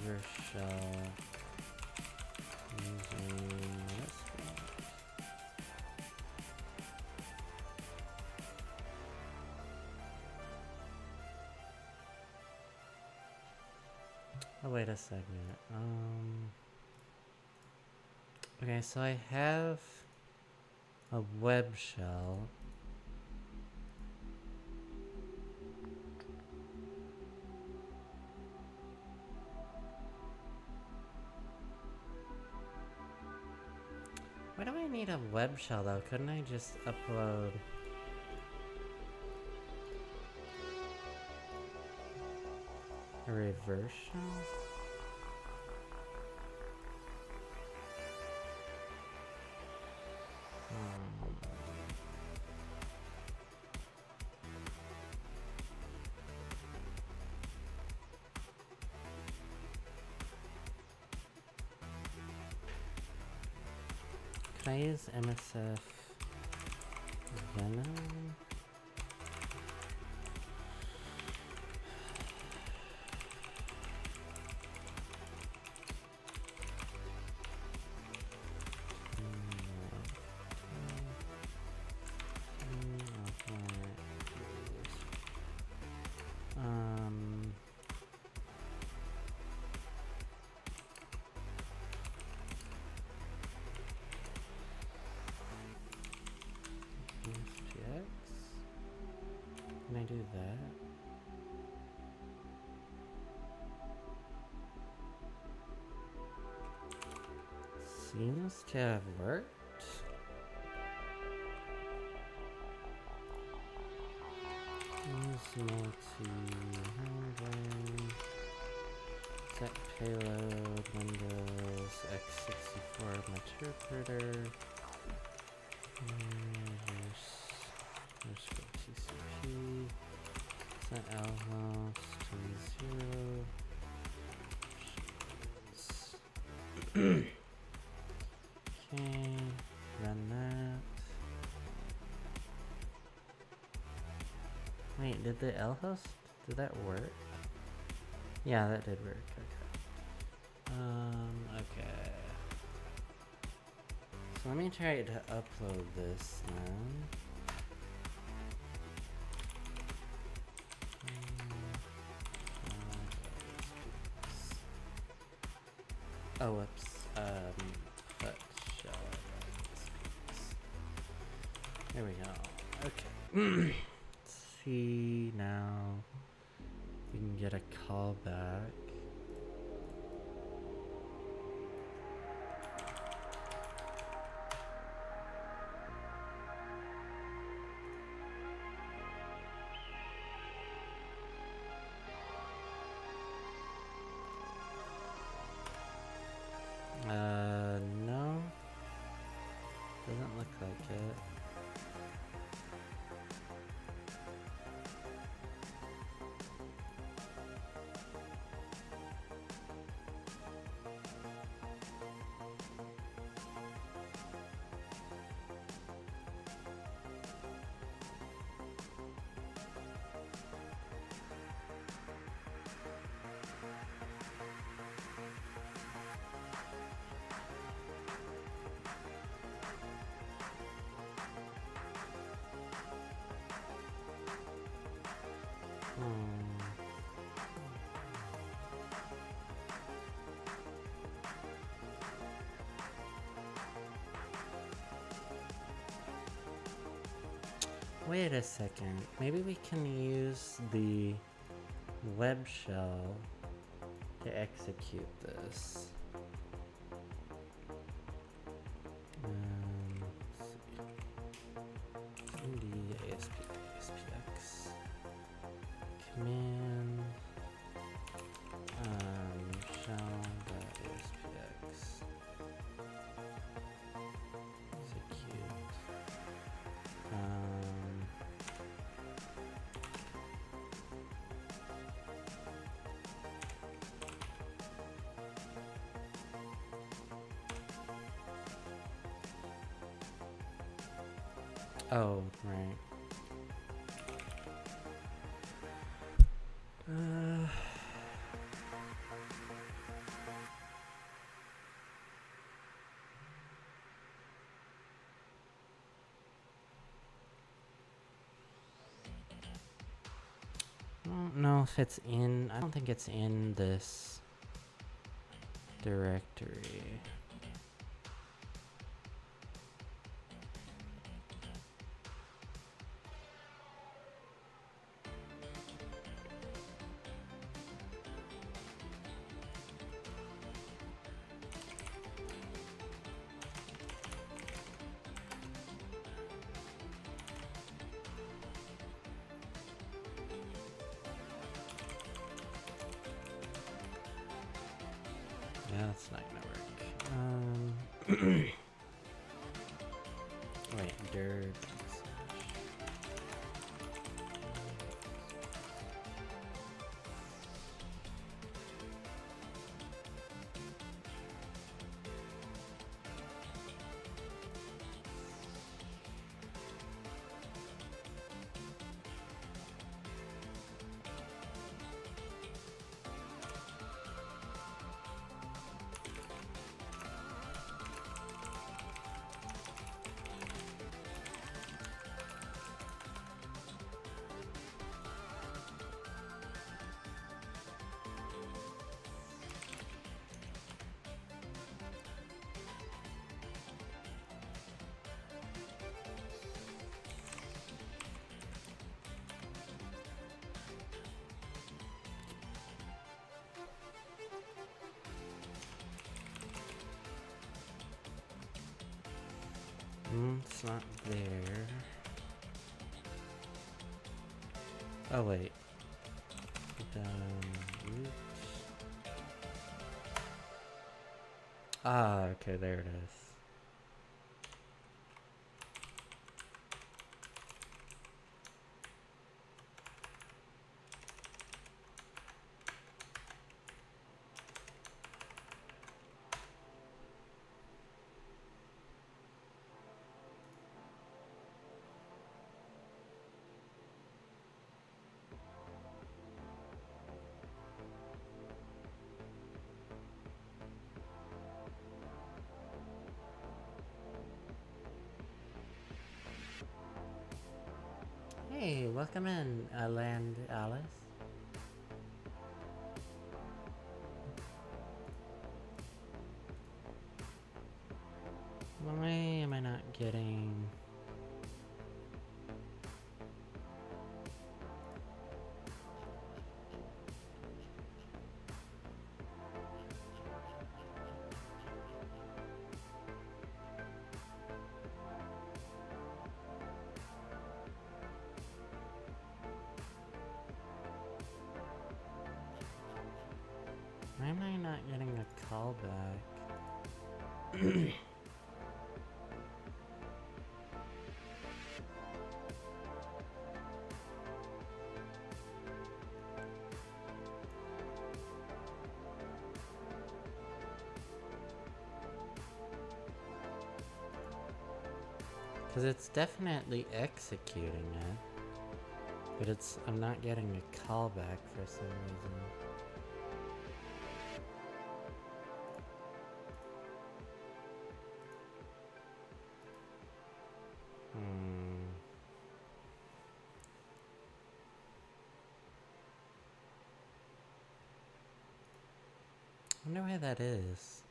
reverse shell using this one. Oh, wait a second. Okay, so I have a web shell. Why do I need a web shell though? Couldn't I just upload a reverse shell? Can I use MSF Venom? Can I do that? Seems to have worked. Use multi-handling. Set payload, Windows x64 interpreter. There's TCP. Set lhost to 0. Okay, run that. Wait, did the lhost, did that work? Yeah, that did work. Okay. Okay. So let me try to upload this now. Oh, whoops. But shall there we go. Okay. Let's see now. We can get a call back. No. Doesn't look like it. Wait a second. Maybe we can use the web shell to execute this. Let's see. MD ASPX command shell.aspx execute. Oh, right. don't know if it's in. I don't think it's in this directory. Yeah, that's not gonna work. Wait, dirt. It's not there. Oh wait. Oops. Ah, okay, there it is. Hey, welcome in, Land Alice. Why am I not getting... Why am I not getting a callback? Because it's definitely executing it. But I'm not getting a callback for some reason. I wonder why that is.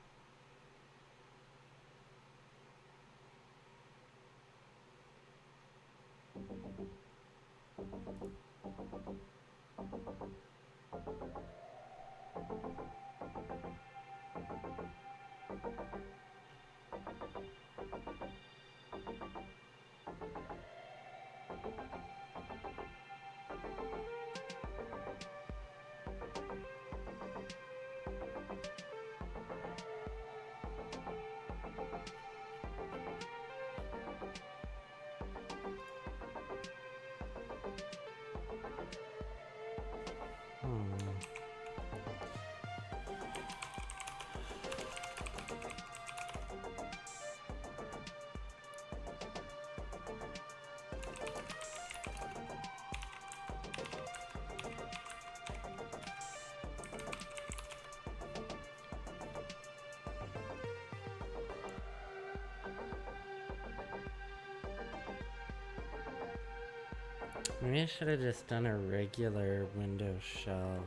Maybe I should have just done a regular Windows shell.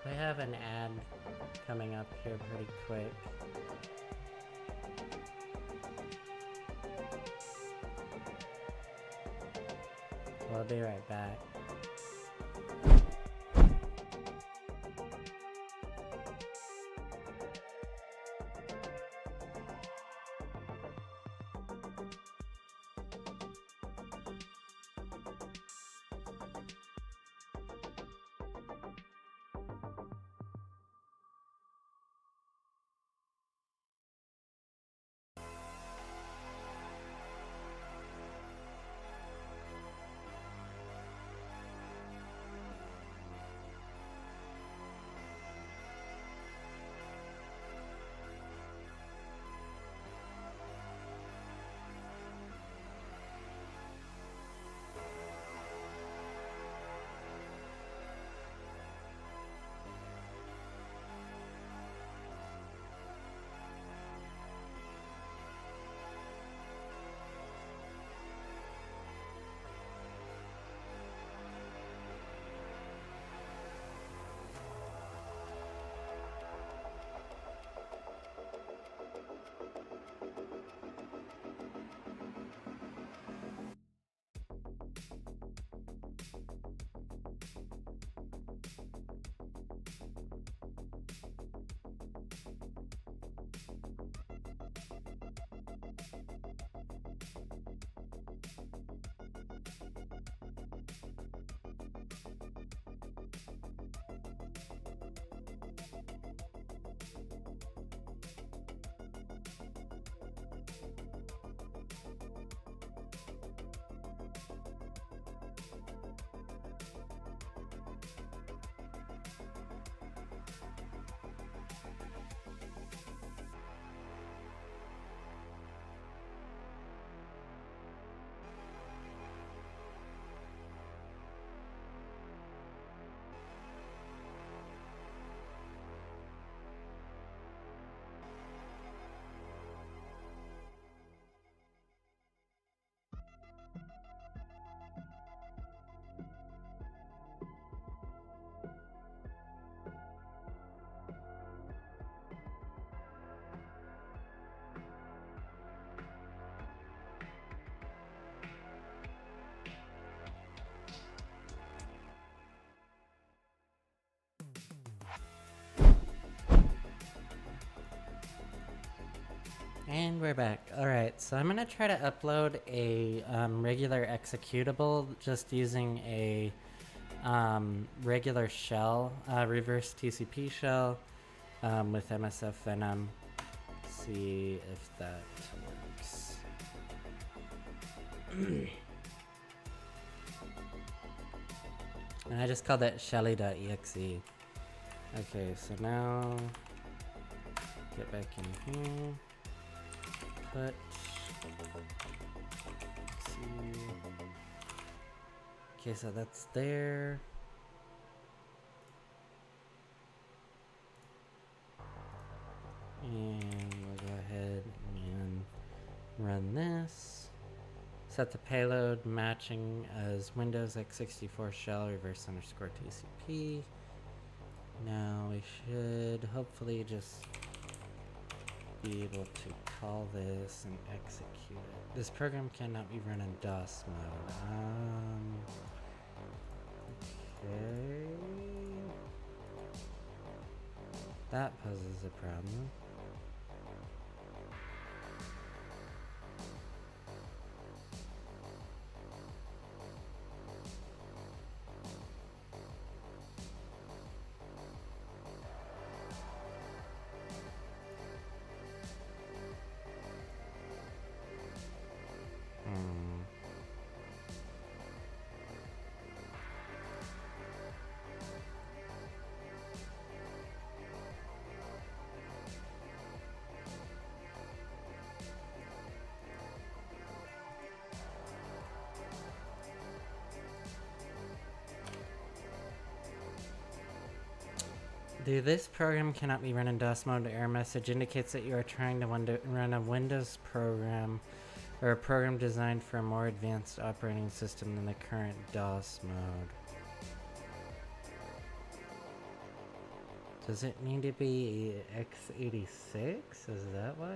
I have an ad coming up here pretty quick. Well, I'll be right back. And we're back. Alright, so I'm gonna try to upload a regular executable just using a regular shell, reverse TCP shell with MSF Venom. See if that works. And I just called that shelly.exe. Okay, so now get back in here. Put see. Okay, so that's there. And we'll go ahead and run this. Set the payload matching as Windows x64 shell reverse underscore TCP. Now we should hopefully just be able to call this and execute it. This program cannot be run in DOS mode. Okay. That poses a problem. This program cannot be run in DOS mode. Error message indicates that you are trying to run a Windows program or a program designed for a more advanced operating system than the current DOS mode. Does it need to be x86? Is that why?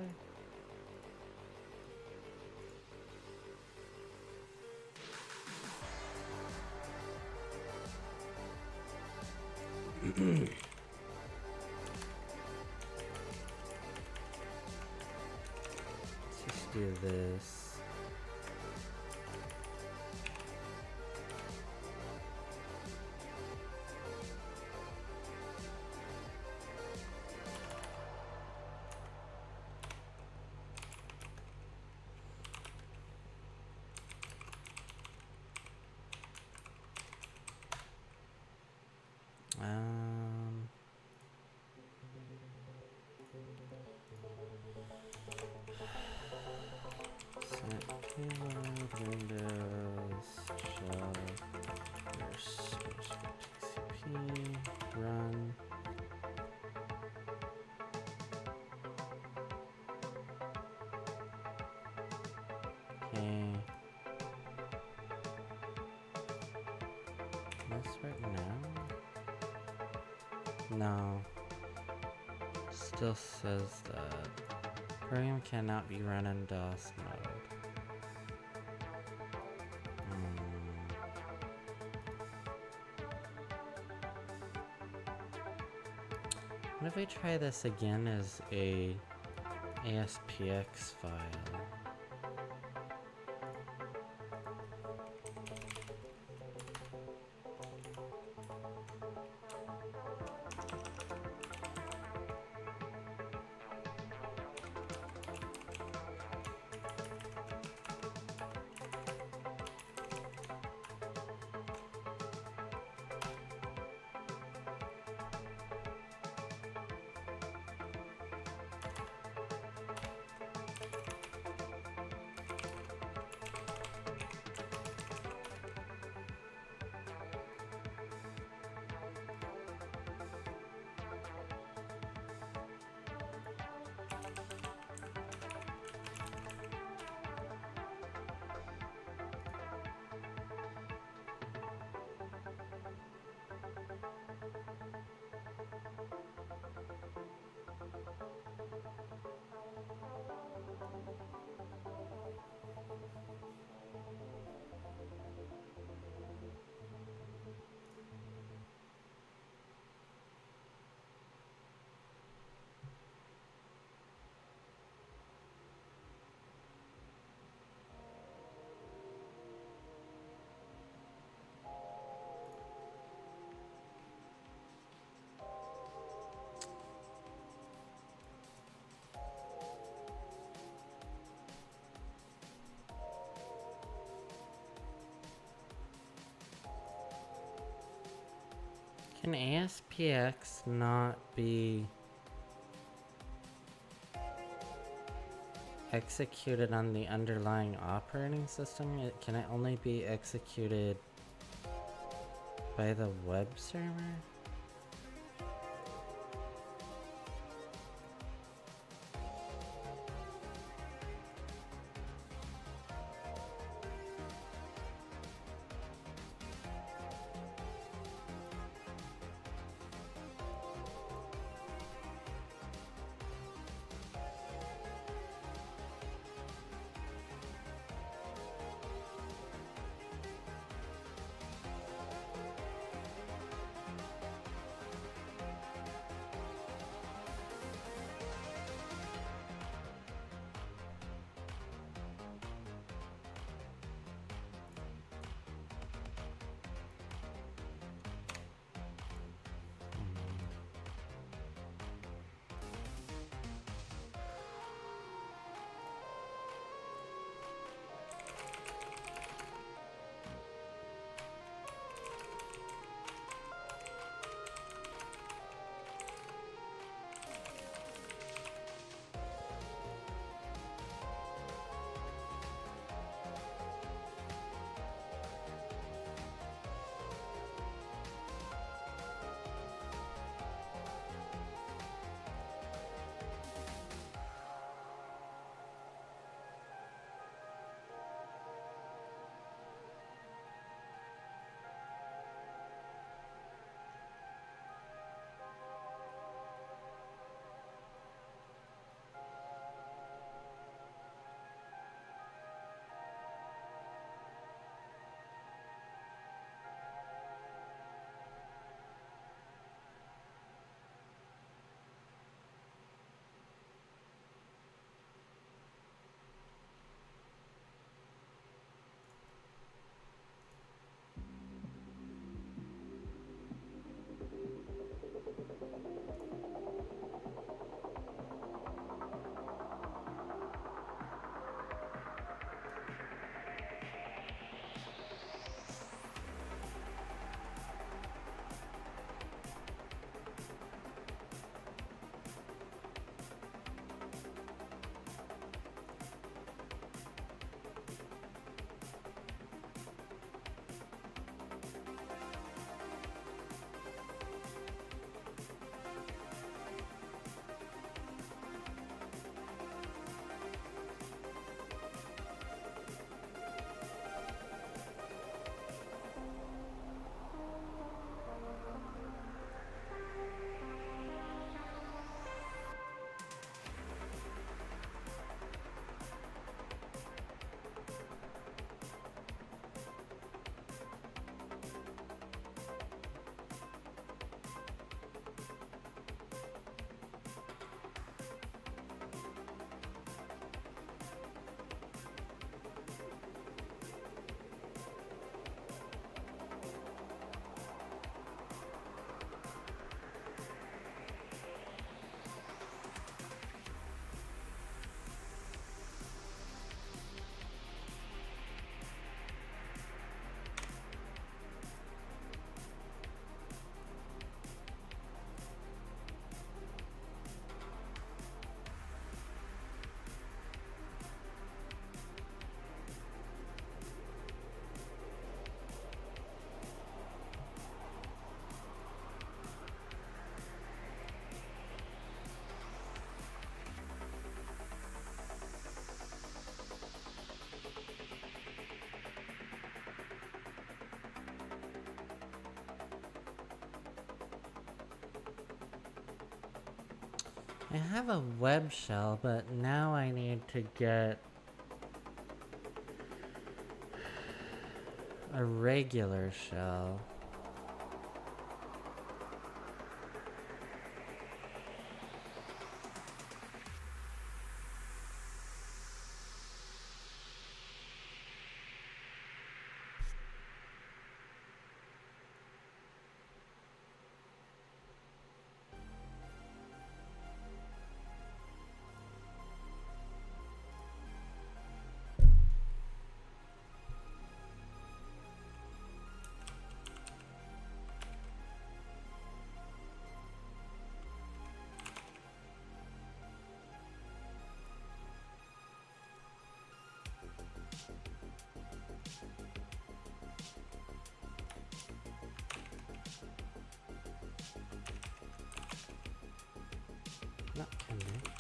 Let's just do this. Payload Windows shell TCP run. Okay. This right now? No. Still says that program cannot be run in DOS mode. What if we try this again as a ASPX file? Can ASPX not be executed on the underlying operating system? Can it only be executed by the web server? I have a web shell, but now I need to get a regular shell. Not connected.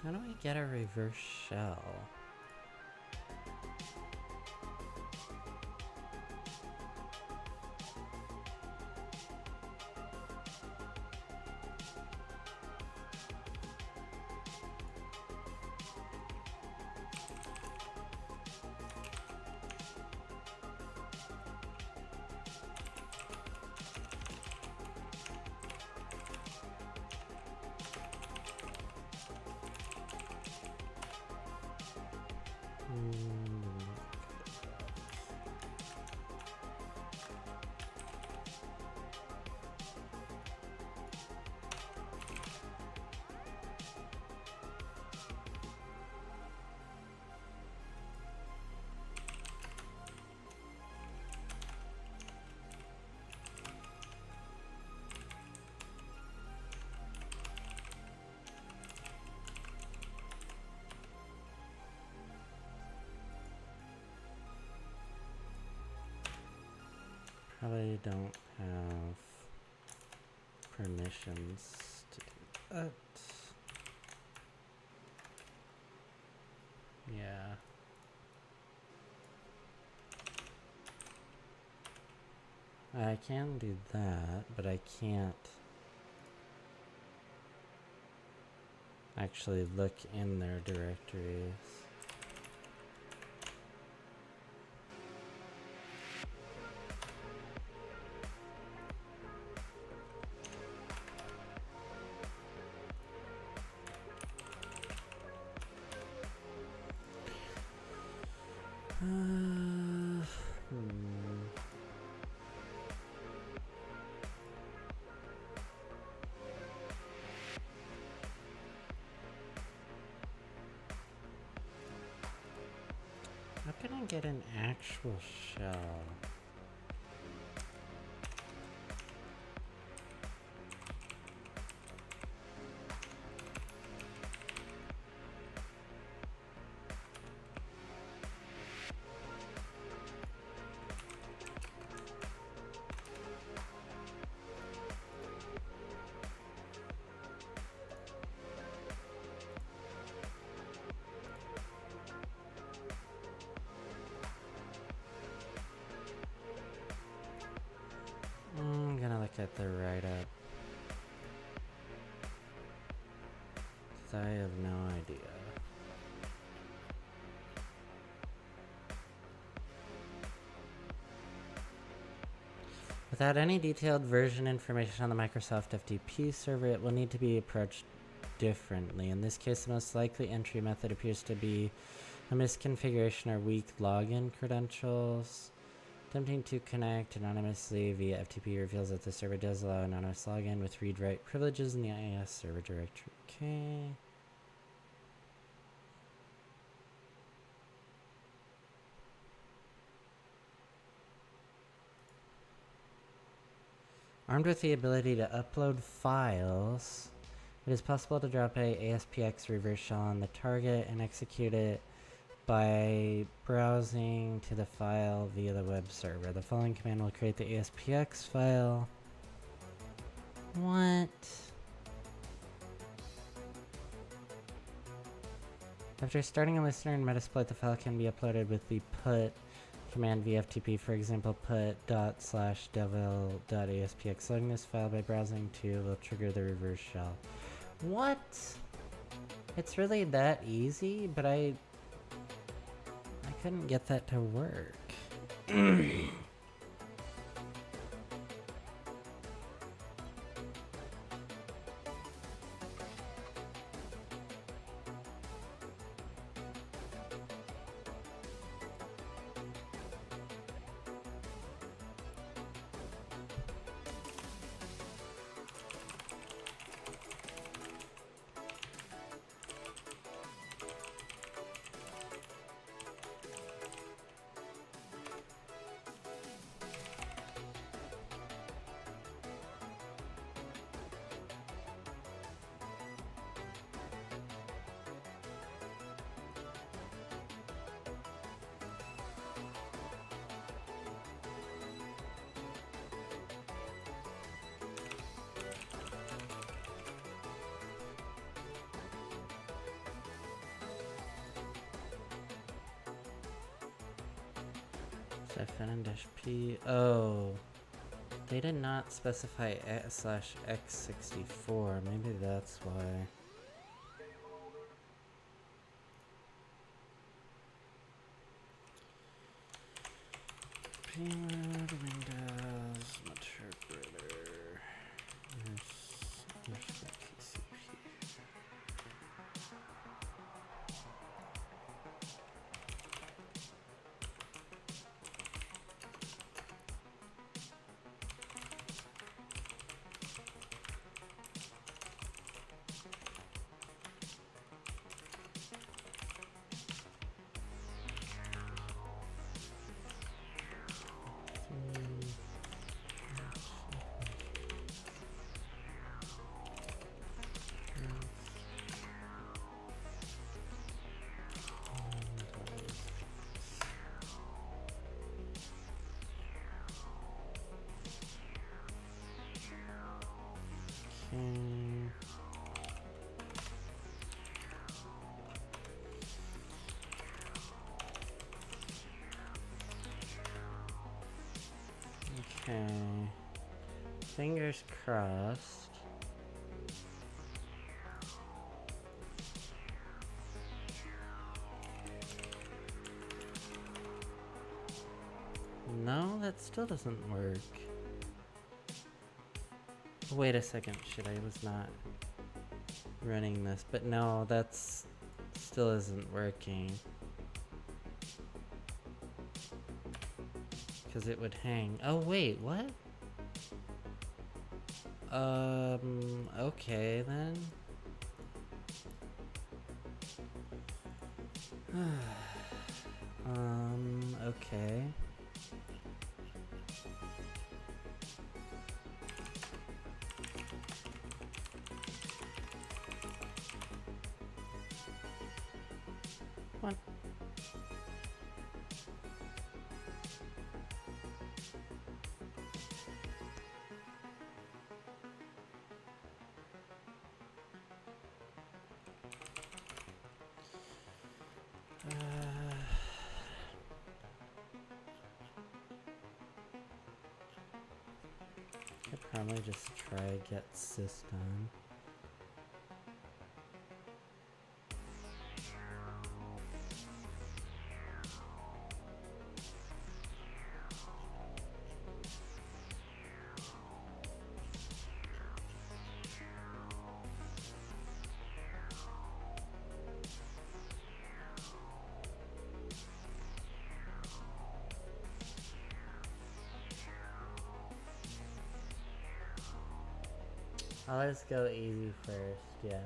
How do I get a reverse shell? Probably don't have permissions to do that. Yeah. I can do that, but I can't actually look in their directories. How can I get an actual shell? I'm gonna look at the write-up. 'Cause I have no idea. The Without any detailed version information on the Microsoft FTP server, it will need to be approached differently. In this case, the most likely entry method appears to be a misconfiguration or weak login credentials. Attempting to connect anonymously via FTP reveals that the server does allow anonymous login with read-write privileges in the IIS server directory. Okay. Armed with the ability to upload files, it is possible to drop a ASPX reverse shell on the target and execute it by browsing to the file via the web server. The following command will create the ASPX file. What? After starting a listener in Metasploit, the file can be uploaded with the put command vftp, for example, put./devil.aspx. Loading this file by browsing to will trigger the reverse shell. What? It's really that easy, but I couldn't get that to work. -P. Oh, they did not specify /x64. Maybe that's why. Payload Windows interpreter. Here's the TCP. Okay. Fingers crossed. No, that still doesn't work. Wait a second, shit, I was not running this, but no, that's still isn't working. Because it would hang. Oh, wait, what? Okay then. Okay. What? I'd probably just try get system. Always go easy first, yeah.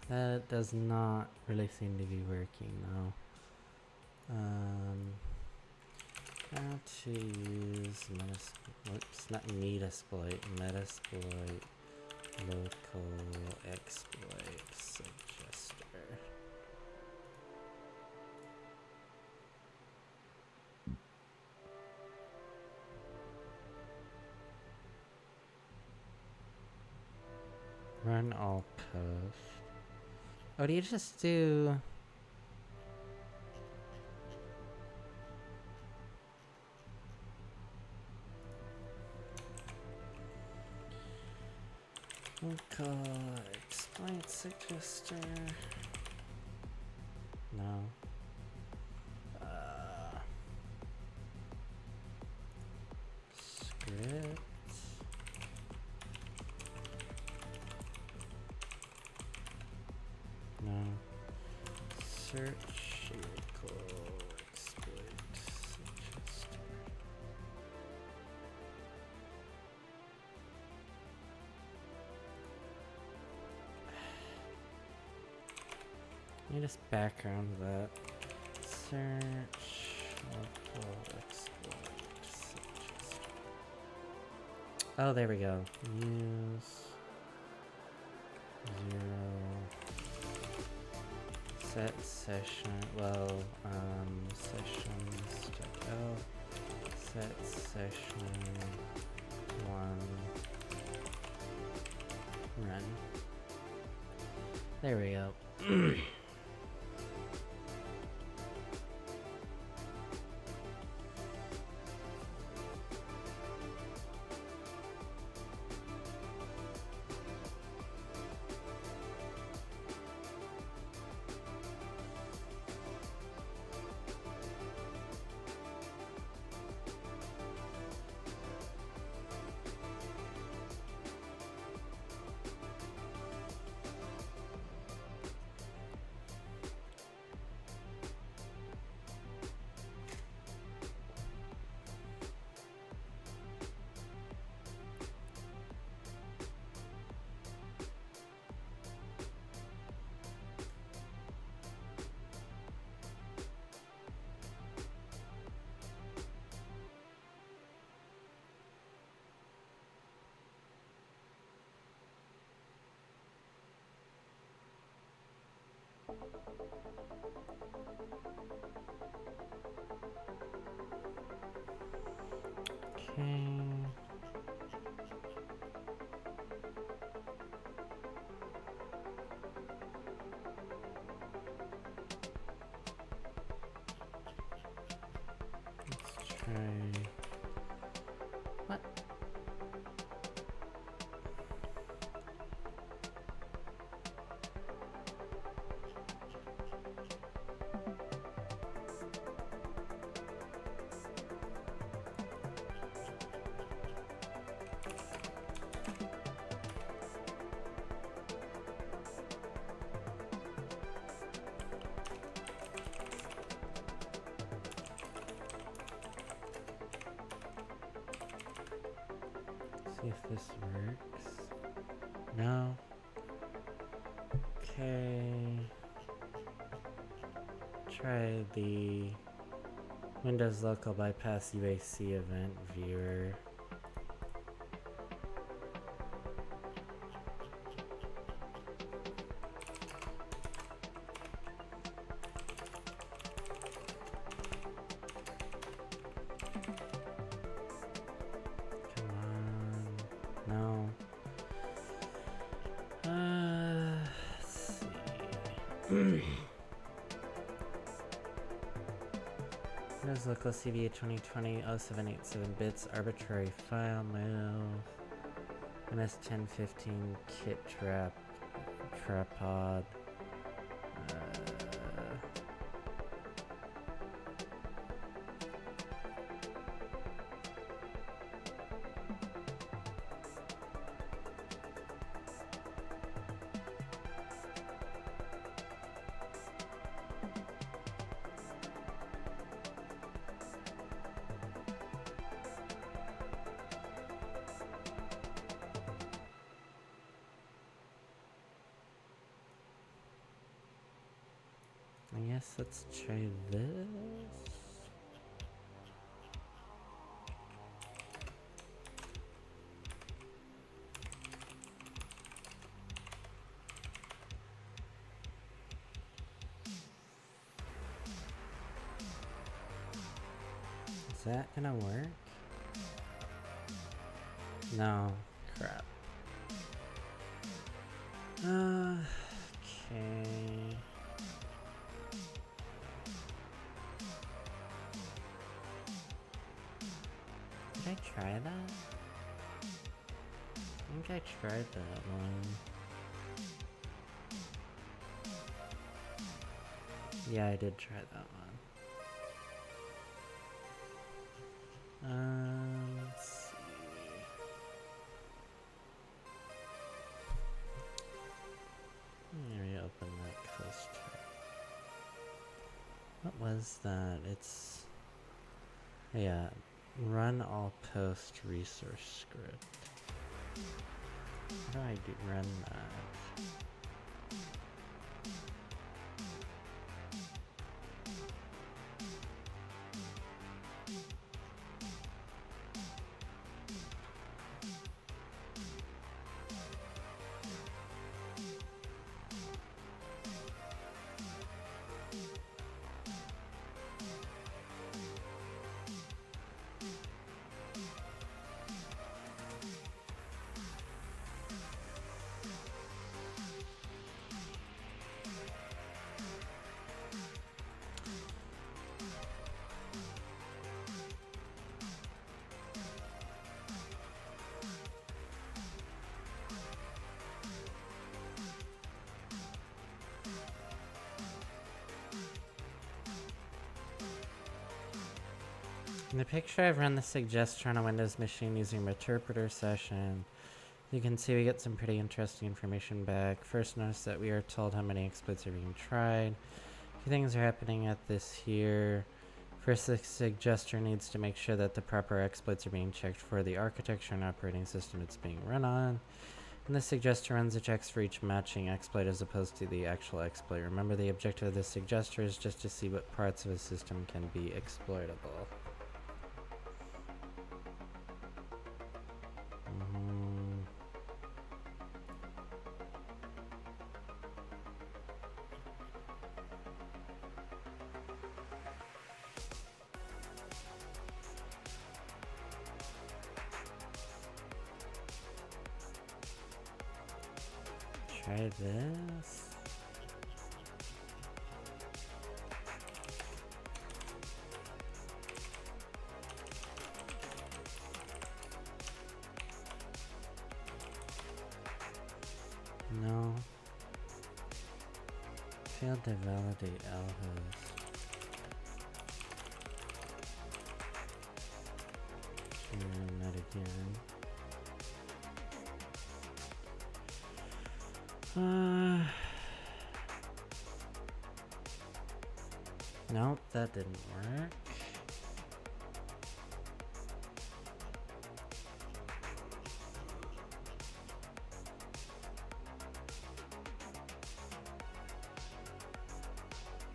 That does not really seem to be working now. How to use not Metasploit, Metasploit local exploit suggester. Run all posts. Oh, do you just do... Local exploit suggester. No. Script. No. Search local exploit suggester. Let me just background that. Search local exploit suggester. Oh, there we go. Use 0. Set session, sessions.l, set session 1, run. There we go. Okay. Let's try. What? See if this works. No. Okay. Try the Windows Local Bypass UAC event viewer. No. Let's see. Windows Local CVA 2020 0787 bits arbitrary file move. MS 1015 kit trapod. Let's try this. Is that gonna work? No. Crap. Okay. Did I try that? I think I tried that one. Yeah, I did try that one. Let's see. Let me reopen that post. What was that? It's... yeah. Run all post resource script. How do I run that? In the picture, I've run the suggester on a Windows machine using interpreter session. You can see we get some pretty interesting information back. First, notice that we are told how many exploits are being tried. A few things are happening at this here. First, the suggester needs to make sure that the proper exploits are being checked for the architecture and operating system it's being run on. And the suggester runs the checks for each matching exploit as opposed to the actual exploit. Remember, the objective of the suggester is just to see what parts of a system can be exploitable. Try this. No. Failed to validate lhost. Run that again. Nope, that didn't work.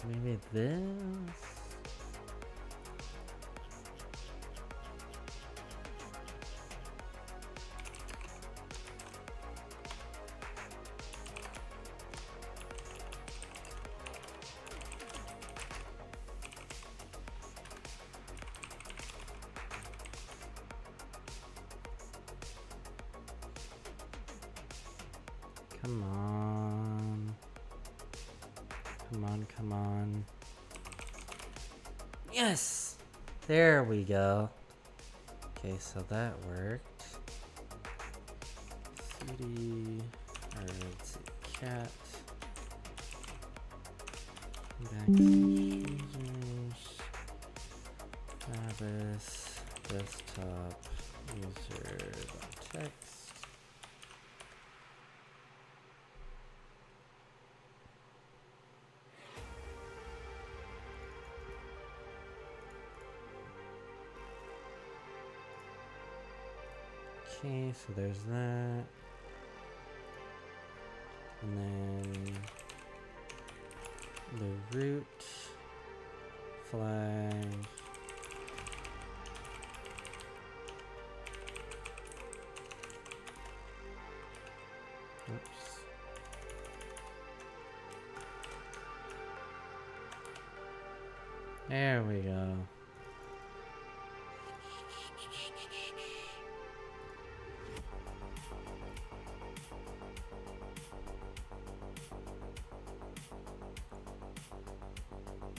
Maybe this? Come on. Come on, come on. Yes! There we go. Okay, so that worked. CD, or let's see, cat. Back to users. Travis, desktop, user.text. Okay, so there's that. And then the root flag. Oops. There we go.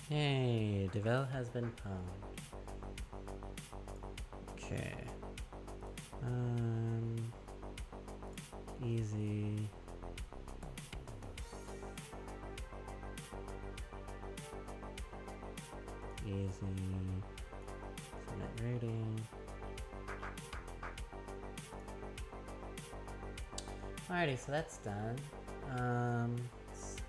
Hey, Deville has been pwned. Okay. Easy. Easy. Submit rating. Alrighty, so that's done. Let's see.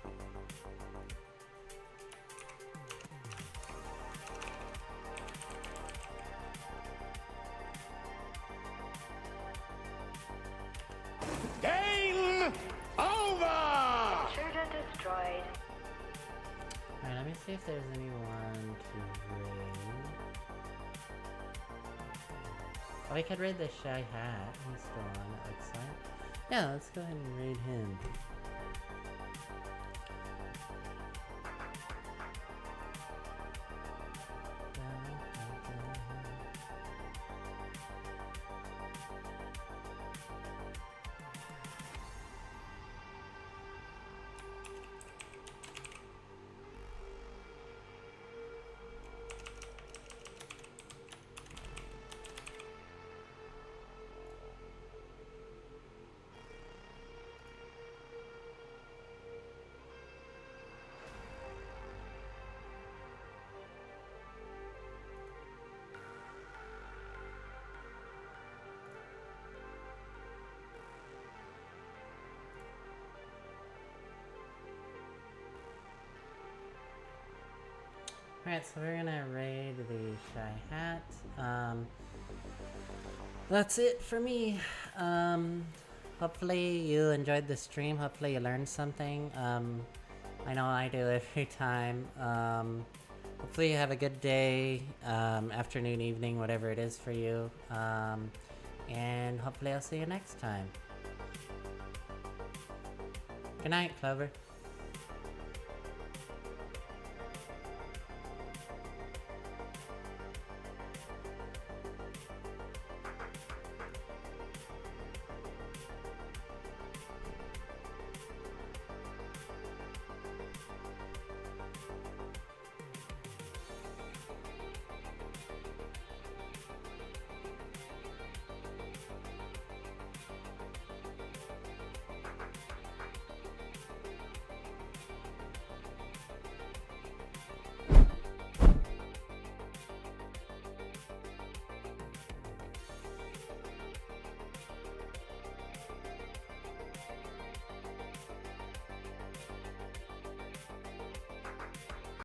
Game over! Intruder destroyed. Alright, let me see if there's anyone to raid. Oh, we could raid the Shy Hat. He's still on, it looks like. Yeah, let's go ahead and raid him. Alright, so we're gonna raid the Shy Hat. That's it for me. Hopefully you enjoyed the stream. Hopefully you learned something. I know I do every time. Hopefully you have a good day, afternoon, evening, whatever it is for you. And hopefully I'll see you next time. Good night, Clover.